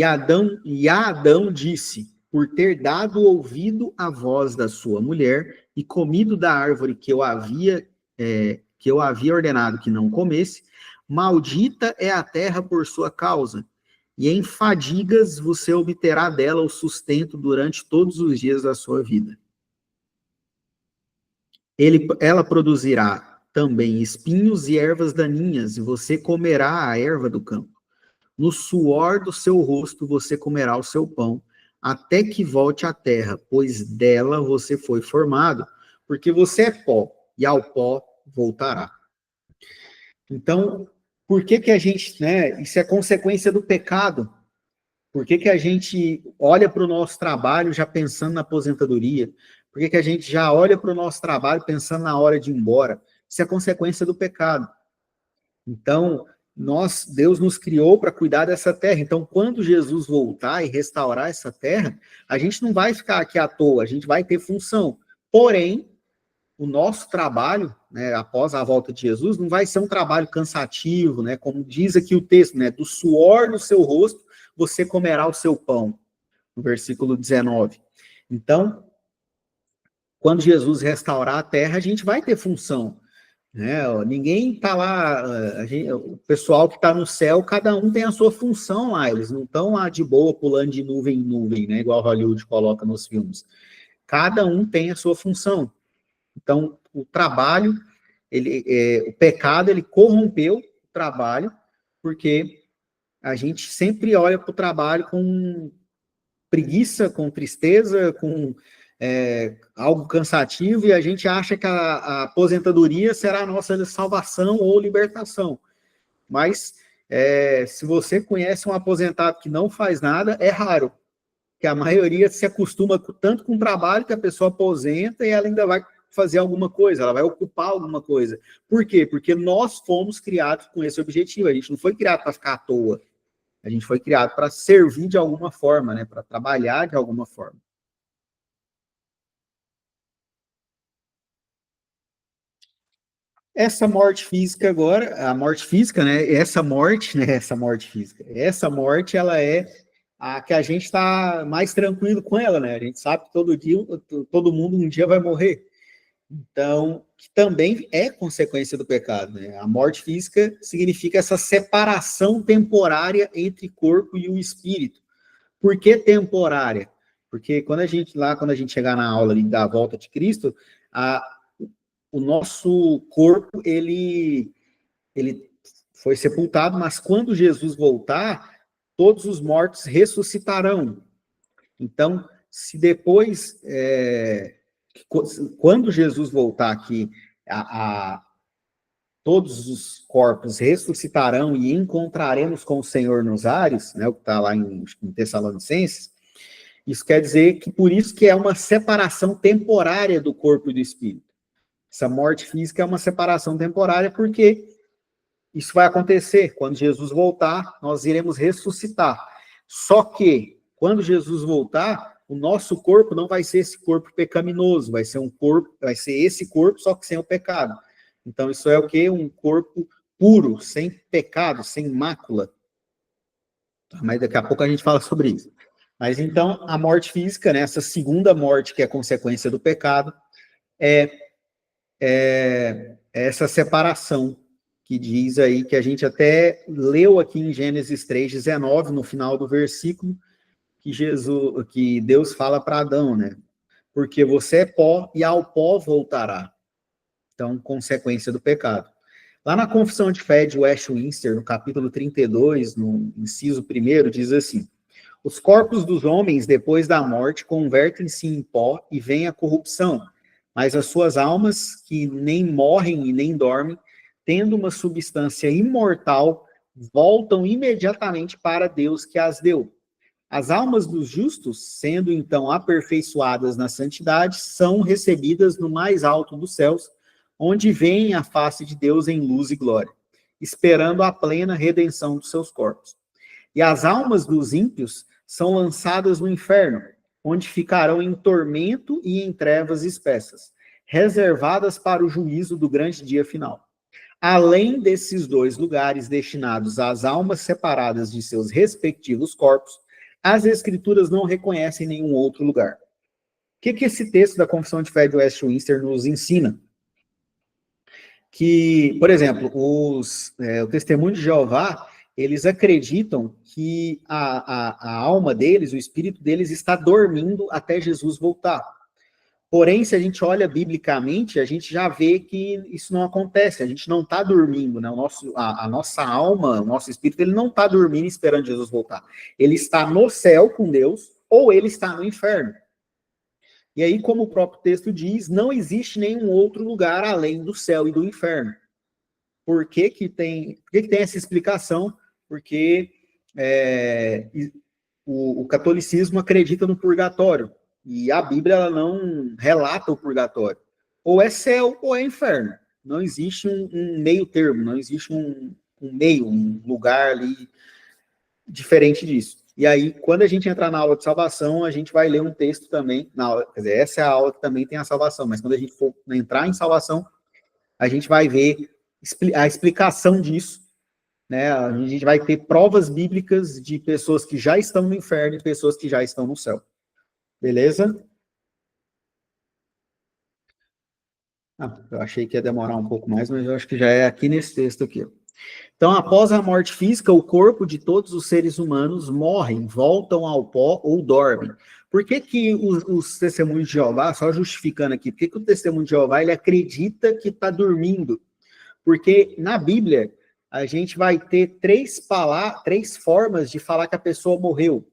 [SPEAKER 1] e Adão disse, por ter dado ouvido à voz da sua mulher e comido da árvore que eu havia ordenado que não comesse, maldita é a terra por sua causa, e em fadigas você obterá dela o sustento durante todos os dias da sua vida. Ela produzirá também espinhos e ervas daninhas, e você comerá a erva do campo. No suor do seu rosto você comerá o seu pão, até que volte à terra, pois dela você foi formado, porque você é pó, e ao pó voltará. Então, por que a gente, né, isso é consequência do pecado? Por que a gente olha para o nosso trabalho já pensando na aposentadoria? Por que a gente já olha para o nosso trabalho pensando na hora de ir embora? Isso é consequência do pecado. Então, Deus nos criou para cuidar dessa terra. Então, quando Jesus voltar e restaurar essa terra, a gente não vai ficar aqui à toa, a gente vai ter função. Porém, o nosso trabalho, né, após a volta de Jesus, não vai ser um trabalho cansativo, né, como diz aqui o texto, né, do suor do seu rosto você comerá o seu pão, no versículo 19. Então, quando Jesus restaurar a terra, a gente vai ter função. Né? Ninguém está lá, o pessoal que está no céu, cada um tem a sua função lá, eles não estão lá de boa pulando de nuvem em nuvem, né? Igual Hollywood coloca nos filmes. Cada um tem a sua função. Então, o trabalho, o pecado, ele corrompeu o trabalho, porque a gente sempre olha para o trabalho com preguiça, com tristeza, com algo cansativo, e a gente acha que a aposentadoria será a nossa salvação ou libertação. Mas se você conhece um aposentado que não faz nada, é raro, que a maioria se acostuma tanto com o trabalho que a pessoa aposenta e ela ainda vai fazer alguma coisa, ela vai ocupar alguma coisa. Por quê? Porque nós fomos criados com esse objetivo, a gente não foi criado para ficar à toa, a gente foi criado para servir de alguma forma, né? Para trabalhar de alguma forma. Essa morte física agora, a morte física, né? Essa morte, né? Essa morte física. Essa morte, ela é a que a gente está mais tranquilo com ela, né? A gente sabe que todo dia, todo mundo um dia vai morrer. Então, que também é consequência do pecado, né? A morte física significa essa separação temporária entre corpo e o espírito. Por que temporária? Porque quando a gente chegar na aula da volta de Cristo, o nosso corpo, ele foi sepultado, mas quando Jesus voltar, todos os mortos ressuscitarão. Então, se depois, quando Jesus voltar aqui, todos os corpos ressuscitarão e encontraremos com o Senhor nos ares, né, o que está lá em Tessalonicenses, isso quer dizer que por isso que é uma separação temporária do corpo e do espírito. Essa morte física é uma separação temporária porque isso vai acontecer. Quando Jesus voltar, nós iremos ressuscitar. Só que, quando Jesus voltar, o nosso corpo não vai ser esse corpo pecaminoso, vai ser esse corpo, só que sem o pecado. Então, isso é o quê? Um corpo puro, sem pecado, sem mácula. Mas daqui a pouco a gente fala sobre isso. Mas então, a morte física, né, essa segunda morte que é consequência do pecado, é essa separação que diz aí, que a gente até leu aqui em Gênesis 3:19, no final do versículo, que Deus fala para Adão, né? Porque você é pó e ao pó voltará. Então, consequência do pecado. Lá na Confissão de Fé de Westminster, no capítulo 32, no inciso 1º, diz assim: os corpos dos homens, depois da morte, convertem-se em pó e vem a corrupção, mas as suas almas, que nem morrem e nem dormem, tendo uma substância imortal, voltam imediatamente para Deus que as deu. As almas dos justos, sendo então aperfeiçoadas na santidade, são recebidas no mais alto dos céus, onde veem a face de Deus em luz e glória, esperando a plena redenção dos seus corpos. E as almas dos ímpios são lançadas no inferno, onde ficarão em tormento e em trevas espessas, reservadas para o juízo do grande dia final. Além desses dois lugares destinados às almas separadas de seus respectivos corpos, as Escrituras não reconhecem nenhum outro lugar. O que esse texto da Confissão de Fé de Westminster nos ensina? Que, por exemplo, o Testemunho de Jeová, eles acreditam que a alma deles, o espírito deles, está dormindo até Jesus voltar. Porém, se a gente olha biblicamente, a gente já vê que isso não acontece, a gente não está dormindo, né? A nossa alma, o nosso espírito, ele não está dormindo esperando Jesus voltar. Ele está no céu com Deus, ou ele está no inferno. E aí, como o próprio texto diz, não existe nenhum outro lugar além do céu e do inferno. Por que tem essa explicação? Porque o catolicismo acredita no purgatório, e a Bíblia ela não relata o purgatório. Ou é céu ou é inferno. Não existe um meio termo, não existe um meio, um lugar ali diferente disso. E aí, quando a gente entrar na aula de salvação, a gente vai ler um texto também, quer dizer, essa é a aula que também tem a salvação, mas quando a gente for entrar em salvação, a gente vai ver a explicação disso, né? A gente vai ter provas bíblicas de pessoas que já estão no inferno e pessoas que já estão no céu. Beleza? Eu achei que ia demorar um pouco mais, mas eu acho que já é aqui nesse texto aqui. Então, após a morte física, o corpo de todos os seres humanos morrem, voltam ao pó ou dormem. Por que os testemunhos de Jeová, só justificando aqui, por que o testemunho de Jeová ele acredita que está dormindo? Porque na Bíblia, a gente vai ter três formas de falar que a pessoa morreu.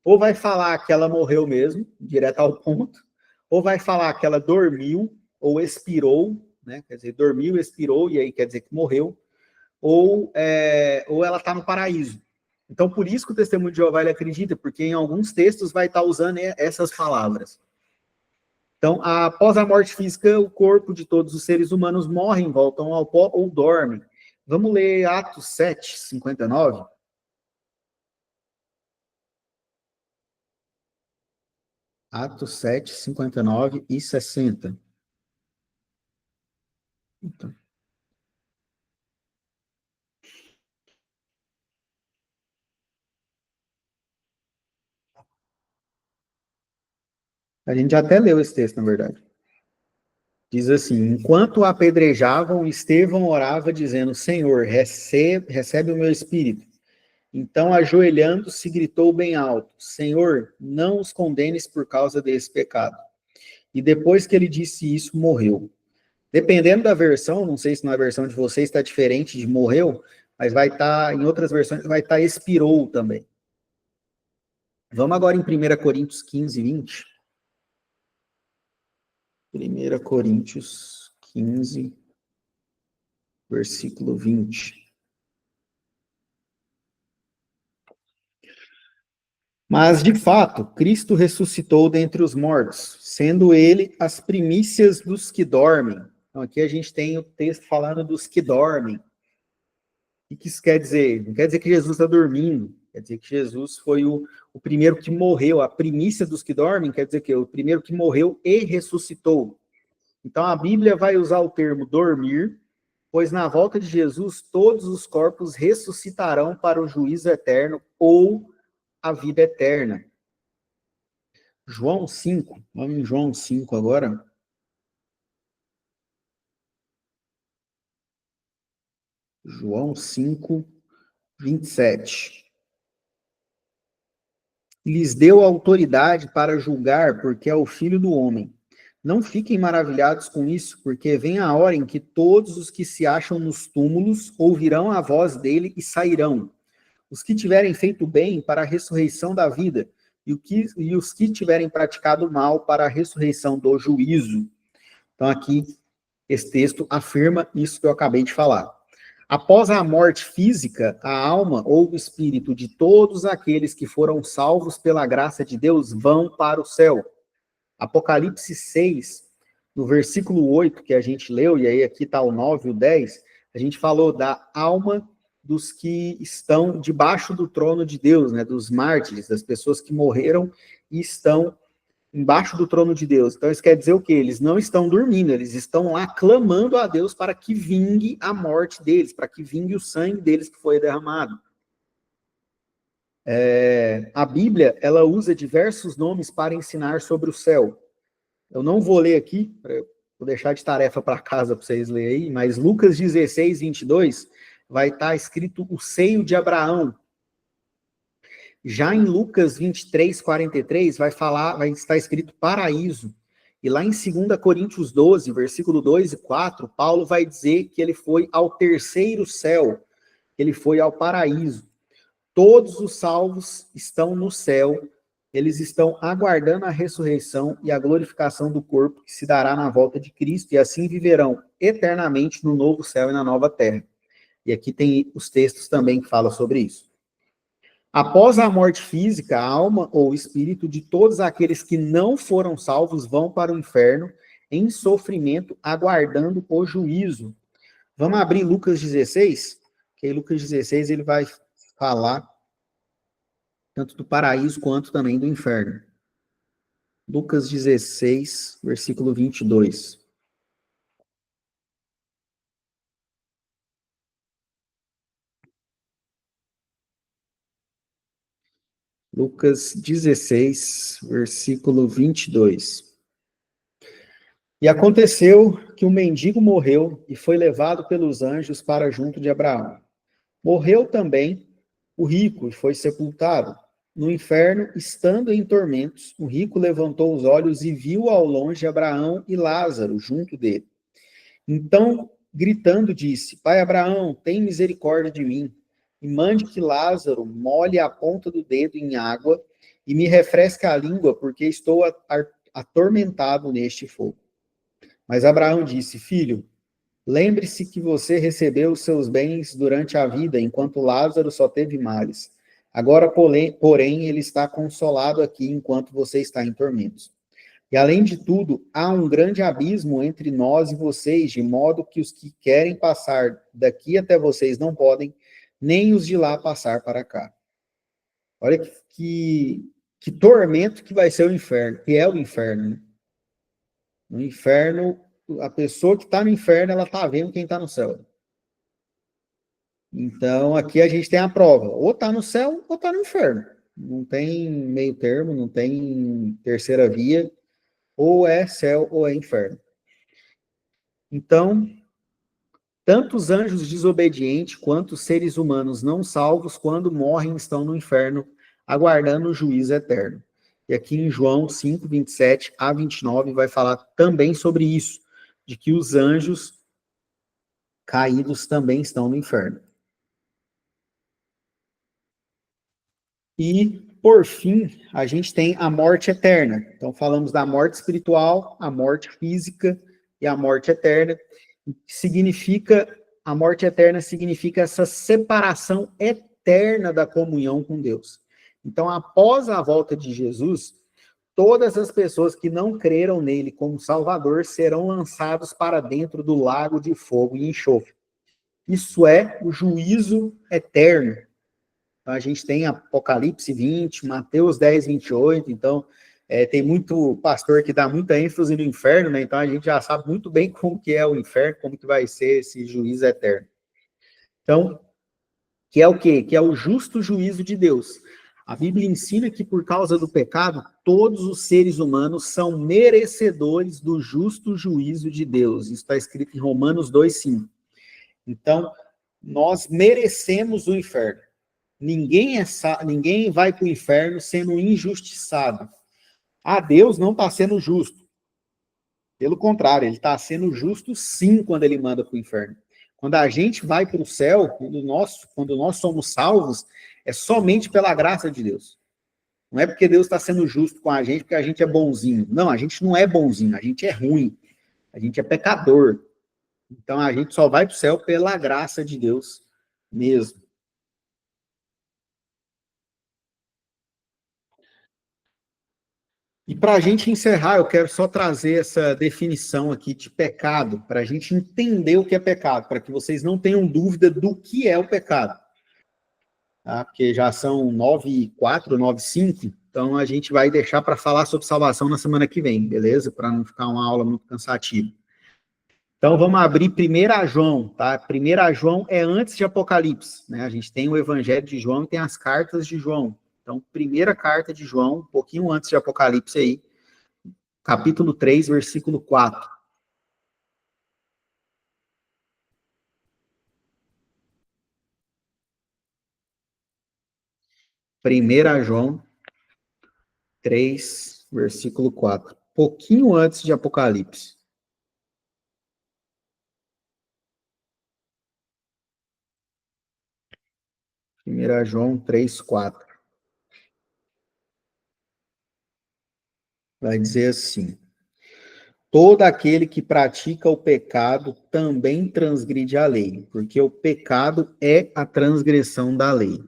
[SPEAKER 1] Ou vai falar que ela morreu mesmo, direto ao ponto, ou vai falar que ela dormiu ou expirou, né? Quer dizer, dormiu, expirou, e aí quer dizer que morreu, ou ela está no paraíso. Então, por isso que o testemunho de Jeová ele acredita, porque em alguns textos vai estar usando essas palavras. Então, após a morte física, o corpo de todos os seres humanos morrem, voltam ao pó ou dormem. Vamos ler Atos 7, 59? Atos 7, 59 e 60. Então, a gente já até leu esse texto, na verdade. Diz assim: enquanto o apedrejavam, Estevão orava, dizendo: Senhor, recebe o meu espírito. Então, ajoelhando-se, gritou bem alto: Senhor, não os condenes por causa desse pecado. E depois que ele disse isso, morreu. Dependendo da versão, não sei se na versão de vocês está diferente de morreu, mas vai estar, em outras versões, vai estar expirou também. Vamos agora em 1 Coríntios 15, 20. 1 Coríntios 15, versículo 20. Mas, de fato, Cristo ressuscitou dentre os mortos, sendo ele as primícias dos que dormem. Então, aqui a gente tem o texto falando dos que dormem. O que isso quer dizer? Não quer dizer que Jesus está dormindo, quer dizer que Jesus foi o primeiro que morreu. A primícia dos que dormem quer dizer que o primeiro que morreu e ressuscitou. Então, a Bíblia vai usar o termo dormir, pois na volta de Jesus, todos os corpos ressuscitarão para o juízo eterno ou a vida eterna. João 5, vamos em João 5 agora. João 5, 27. Lhes deu autoridade para julgar, porque é o Filho do Homem. Não fiquem maravilhados com isso, porque vem a hora em que todos os que se acham nos túmulos ouvirão a voz dele e sairão. Os que tiverem feito bem para a ressurreição da vida, e os que tiverem praticado mal para a ressurreição do juízo. Então, aqui, esse texto afirma isso que eu acabei de falar. Após a morte física, a alma ou o espírito de todos aqueles que foram salvos pela graça de Deus vão para o céu. Apocalipse 6, no versículo 8 que a gente leu, e aí aqui está o 9 e o 10, a gente falou da alma dos que estão debaixo do trono de Deus, né, dos mártires, das pessoas que morreram e estão embaixo do trono de Deus. Então, isso quer dizer o quê? Eles não estão dormindo, eles estão lá clamando a Deus para que vingue a morte deles, para que vingue o sangue deles que foi derramado. A Bíblia, ela usa diversos nomes para ensinar sobre o céu. Eu não vou ler aqui, vou deixar de tarefa para casa para vocês lerem aí, mas Lucas 16, 22, vai estar escrito o seio de Abraão. Já em Lucas 23, 43, vai estar escrito paraíso. E lá em 2 Coríntios 12, versículo 2 e 4, Paulo vai dizer que ele foi ao terceiro céu, ele foi ao paraíso. Todos os salvos estão no céu, eles estão aguardando a ressurreição e a glorificação do corpo que se dará na volta de Cristo, e assim viverão eternamente no novo céu e na nova terra. E aqui tem os textos também que falam sobre isso. Após a morte física, a alma ou o espírito de todos aqueles que não foram salvos vão para o inferno em sofrimento, aguardando o juízo. Vamos abrir Lucas 16, que aí Lucas 16 ele vai falar tanto do paraíso quanto também do inferno. Lucas 16, versículo 22. Lucas 16, versículo 22. E aconteceu que o mendigo morreu e foi levado pelos anjos para junto de Abraão. Morreu também o rico e foi sepultado. No inferno, estando em tormentos, o rico levantou os olhos e viu ao longe Abraão e Lázaro junto dele. Então, gritando, disse: Pai Abraão, tem misericórdia de mim, e mande que Lázaro molhe a ponta do dedo em água e me refresque a língua, porque estou atormentado neste fogo. Mas Abraão disse: Filho, lembre-se que você recebeu os seus bens durante a vida, enquanto Lázaro só teve males. Agora, porém, ele está consolado aqui enquanto você está em tormentos. E além de tudo, há um grande abismo entre nós e vocês, de modo que os que querem passar daqui até vocês não podem, nem os de lá passar para cá. Olha que tormento que vai ser o inferno, que é o inferno. Né? No inferno, a pessoa que está no inferno, ela está vendo quem está no céu. Então, aqui a gente tem a prova. Ou está no céu, ou está no inferno. Não tem meio termo, não tem terceira via. Ou é céu, ou é inferno. Então, tanto os anjos desobedientes quanto os seres humanos não salvos, quando morrem, estão no inferno, aguardando o juízo eterno. E aqui em João 5, 27 a 29, vai falar também sobre isso, de que os anjos caídos também estão no inferno. E, por fim, a gente tem a morte eterna. Então, falamos da morte espiritual, a morte física e a morte eterna. Significa, a morte eterna significa essa separação eterna da comunhão com Deus. Então, após a volta de Jesus, todas as pessoas que não creram nele como Salvador serão lançados para dentro do lago de fogo e enxofre. Isso é o juízo eterno. Então, a gente tem Apocalipse 20, Mateus 10, 28, então tem muito pastor que dá muita ênfase no inferno, né? Então a gente já sabe muito bem como que é o inferno, como que vai ser esse juízo eterno. Então, que é o quê? Que é o justo juízo de Deus. A Bíblia ensina que por causa do pecado, todos os seres humanos são merecedores do justo juízo de Deus. Isso está escrito em Romanos 2,5. Então, nós merecemos o inferno. Ninguém vai para o inferno sendo injustiçado. Deus não está sendo justo. Pelo contrário, ele está sendo justo sim quando ele manda para o inferno. Quando a gente vai para o céu, quando nós somos salvos, é somente pela graça de Deus. Não é porque Deus está sendo justo com a gente, porque a gente é bonzinho. Não, a gente não é bonzinho, a gente é ruim. A gente é pecador. Então a gente só vai para o céu pela graça de Deus mesmo. E para a gente encerrar, eu quero só trazer essa definição aqui de pecado, para a gente entender o que é pecado, para que vocês não tenham dúvida do que é o pecado. Tá? Porque já são 9h04, 9h05, então a gente vai deixar para falar sobre salvação na semana que vem, beleza? Para não ficar uma aula muito cansativa. Então vamos abrir 1 João, tá? 1 João é antes de Apocalipse, né? A gente tem o Evangelho de João e tem as cartas de João. Então, primeira carta de João, um pouquinho antes de Apocalipse aí, capítulo 3, versículo 4. Primeira João 3, versículo 4. Pouquinho antes de Apocalipse. Primeira João 3, 4. Vai dizer assim: todo aquele que pratica o pecado também transgride a lei, porque o pecado é a transgressão da lei.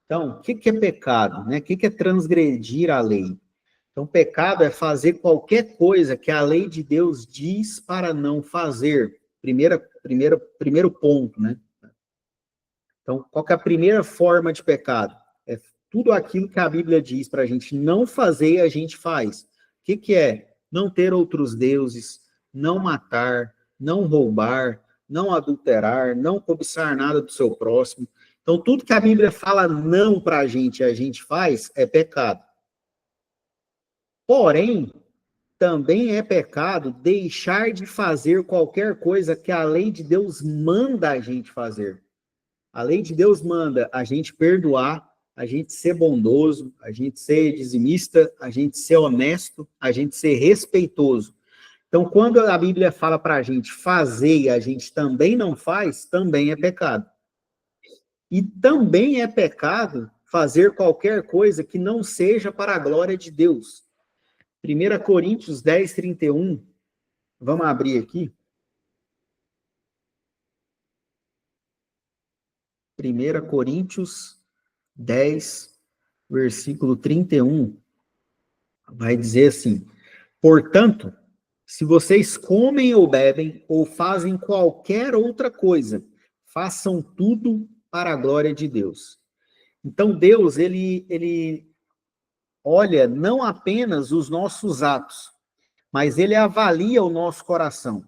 [SPEAKER 1] Então, o que é pecado? Né? O que é transgredir a lei? Então, pecado é fazer qualquer coisa que a lei de Deus diz para não fazer. Primeiro ponto, né? Então, qual que é a primeira forma de pecado? É tudo aquilo que a Bíblia diz para a gente não fazer, a gente faz. O que é? Não ter outros deuses, não matar, não roubar, não adulterar, não cobiçar nada do seu próximo. Então, tudo que a Bíblia fala não para a gente e a gente faz, é pecado. Porém, também é pecado deixar de fazer qualquer coisa que a lei de Deus manda a gente fazer. A lei de Deus manda a gente perdoar, a gente ser bondoso, a gente ser dizimista, a gente ser honesto, a gente ser respeitoso. Então, quando a Bíblia fala para a gente fazer e a gente também não faz, também é pecado. E também é pecado fazer qualquer coisa que não seja para a glória de Deus. 1 Coríntios 10, 31. Vamos abrir aqui. 1 Coríntios 10, versículo 31. Vai dizer assim: portanto, se vocês comem ou bebem, ou fazem qualquer outra coisa, façam tudo para a glória de Deus. Então, Deus, ele olha não apenas os nossos atos, mas ele avalia o nosso coração.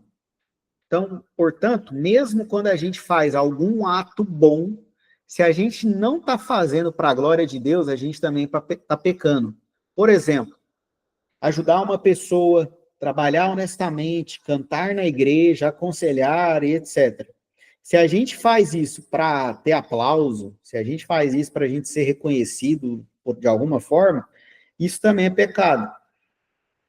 [SPEAKER 1] Então, portanto, mesmo quando a gente faz algum ato bom, se a gente não está fazendo para a glória de Deus, a gente também está pecando. Por exemplo, ajudar uma pessoa, trabalhar honestamente, cantar na igreja, aconselhar e etc. Se a gente faz isso para ter aplauso, se a gente faz isso para a gente ser reconhecido de alguma forma, isso também é pecado.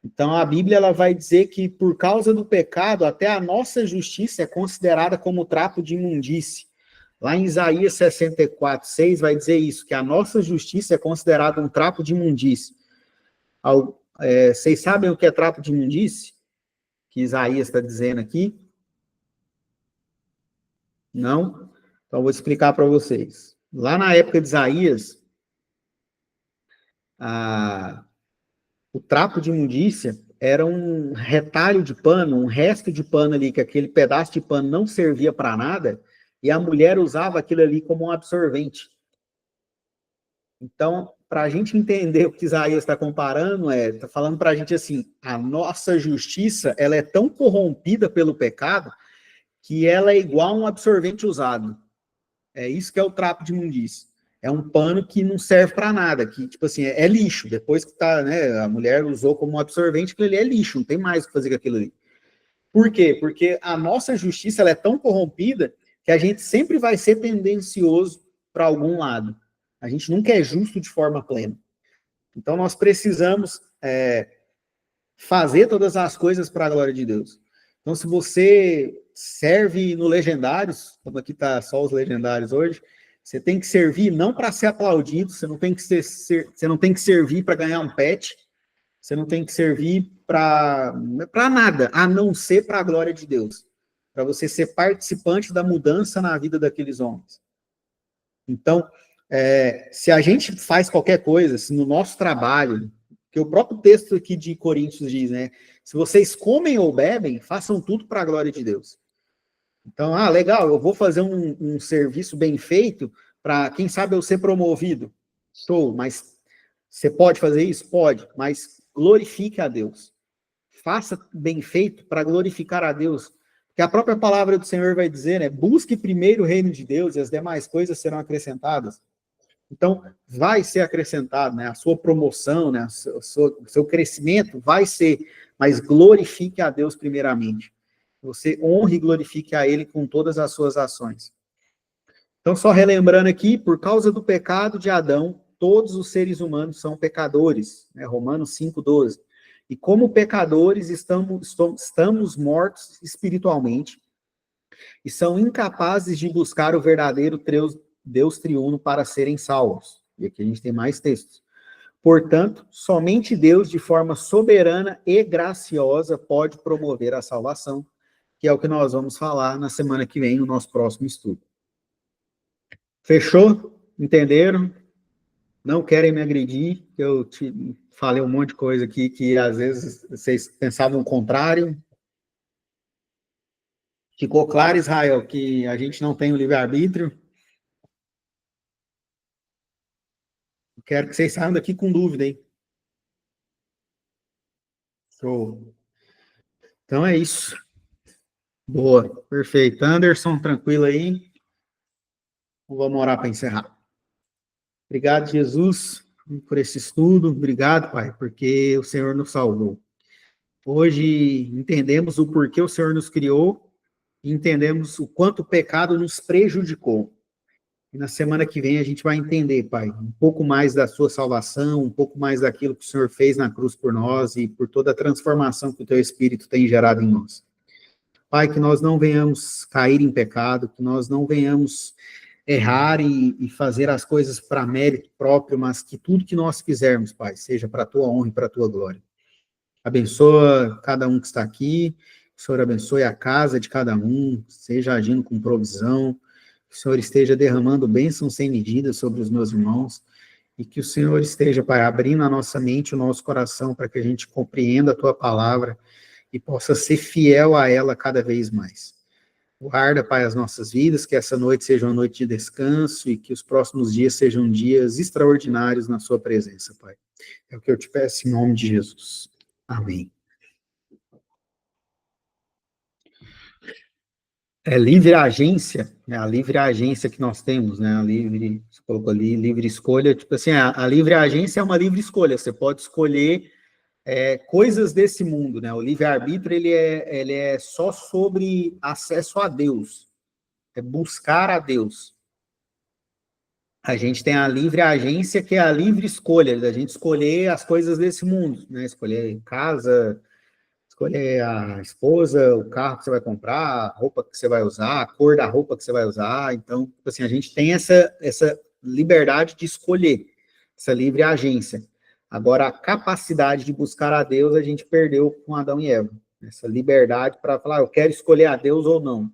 [SPEAKER 1] Então, a Bíblia ela vai dizer que, por causa do pecado, até a nossa justiça é considerada como trapo de imundície. Lá em Isaías 64, 6, vai dizer isso, que a nossa justiça é considerada um trapo de imundície. Vocês sabem o que é trapo de imundície? Que Isaías está dizendo aqui? Não? Então, vou explicar para vocês. Lá na época de Isaías, o trapo de imundícia era um retalho de pano, um resto de pano ali, que aquele pedaço de pano não servia para nada, e a mulher usava aquilo ali como um absorvente. Então, para a gente entender o que Isaías está comparando, está falando para a gente assim, a nossa justiça, ela é tão corrompida pelo pecado, que ela é igual a um absorvente usado. É isso que é o trapo de imundícia. É um pano que não serve para nada, que, tipo assim, é lixo. Depois que tá, né, a mulher usou como um absorvente, aquilo ali é lixo, não tem mais o que fazer com aquilo ali. Por quê? Porque a nossa justiça ela é tão corrompida que a gente sempre vai ser tendencioso para algum lado. A gente nunca é justo de forma plena. Então, nós precisamos fazer todas as coisas para a glória de Deus. Então, se você serve no Legendários, como aqui está só os Legendários hoje, você tem que servir não para ser aplaudido, você não tem que servir para ganhar um pet, você não tem que servir para nada, a não ser para a glória de Deus, para você ser participante da mudança na vida daqueles homens. Então, se a gente faz qualquer coisa, se no nosso trabalho, que o próprio texto aqui de Coríntios diz, né? Se vocês comem ou bebem, façam tudo para a glória de Deus. Então, legal, eu vou fazer um serviço bem feito para, quem sabe, eu ser promovido. Show, mas você pode fazer isso? Pode, mas glorifique a Deus. Faça bem feito para glorificar a Deus. Porque a própria palavra do Senhor vai dizer, né? Busque primeiro o reino de Deus e as demais coisas serão acrescentadas. Então, vai ser acrescentado, né? A sua promoção, né? O seu crescimento vai ser, mas glorifique a Deus primeiramente. Você honre e glorifique a Ele com todas as suas ações. Então, só relembrando aqui, por causa do pecado de Adão, todos os seres humanos são pecadores, né? Romanos 5,12. E como pecadores, estamos mortos espiritualmente e são incapazes de buscar o verdadeiro Deus triuno para serem salvos. E aqui a gente tem mais textos. Portanto, somente Deus, de forma soberana e graciosa, pode promover a salvação, que é o que nós vamos falar na semana que vem, no nosso próximo estudo. Fechou? Entenderam? Não querem me agredir, eu te falei um monte de coisa aqui que às vezes vocês pensavam o contrário. Ficou claro, Israel, que a gente não tem o livre-arbítrio? Quero que vocês saiam daqui com dúvida, hein? Show. Então é isso. Boa, perfeito. Anderson, tranquilo aí? Vamos orar para encerrar. Obrigado, Jesus, por esse estudo. Obrigado, Pai, porque o Senhor nos salvou. Hoje entendemos o porquê o Senhor nos criou e entendemos o quanto o pecado nos prejudicou. E na semana que vem a gente vai entender, Pai, um pouco mais da sua salvação, um pouco mais daquilo que o Senhor fez na cruz por nós e por toda a transformação que o Teu Espírito tem gerado em nós. Pai, que nós não venhamos cair em pecado, que nós não venhamos errar e fazer as coisas para mérito próprio, mas que tudo que nós fizermos, Pai, seja para a Tua honra e para a Tua glória. Abençoa cada um que está aqui, que o Senhor abençoe a casa de cada um, seja agindo com provisão, que o Senhor esteja derramando bênçãos sem medida sobre os meus irmãos, e que o Senhor esteja, Pai, abrindo a nossa mente, o nosso coração, para que a gente compreenda a Tua palavra e possa ser fiel a ela cada vez mais. Guarda, Pai, as nossas vidas, que essa noite seja uma noite de descanso e que os próximos dias sejam dias extraordinários na Sua presença, Pai. É o que eu te peço em nome de Jesus. Amém. É livre agência, é a livre agência que nós temos, né? A livre, você colocou ali, livre escolha, tipo assim, a livre agência é uma livre escolha, você pode escolher coisas desse mundo, né? O livre-arbítrio, ele é só sobre acesso a Deus, é buscar a Deus. A gente tem a livre agência, que é a livre escolha, da gente escolher as coisas desse mundo, né? Escolher casa, escolher a esposa, o carro que você vai comprar, a roupa que você vai usar, a cor da roupa que você vai usar. Então, assim, a gente tem essa liberdade de escolher, essa livre agência. Agora, a capacidade de buscar a Deus, a gente perdeu com Adão e Eva. Essa liberdade para falar, eu quero escolher a Deus ou não.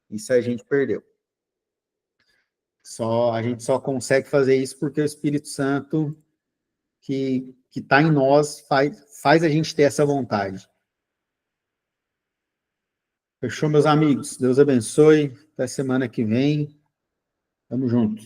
[SPEAKER 1] Isso a gente perdeu. A gente só consegue fazer isso porque o Espírito Santo que está em nós faz a gente ter essa vontade. Fechou, meus amigos? Deus abençoe. Até semana que vem. Tamo junto.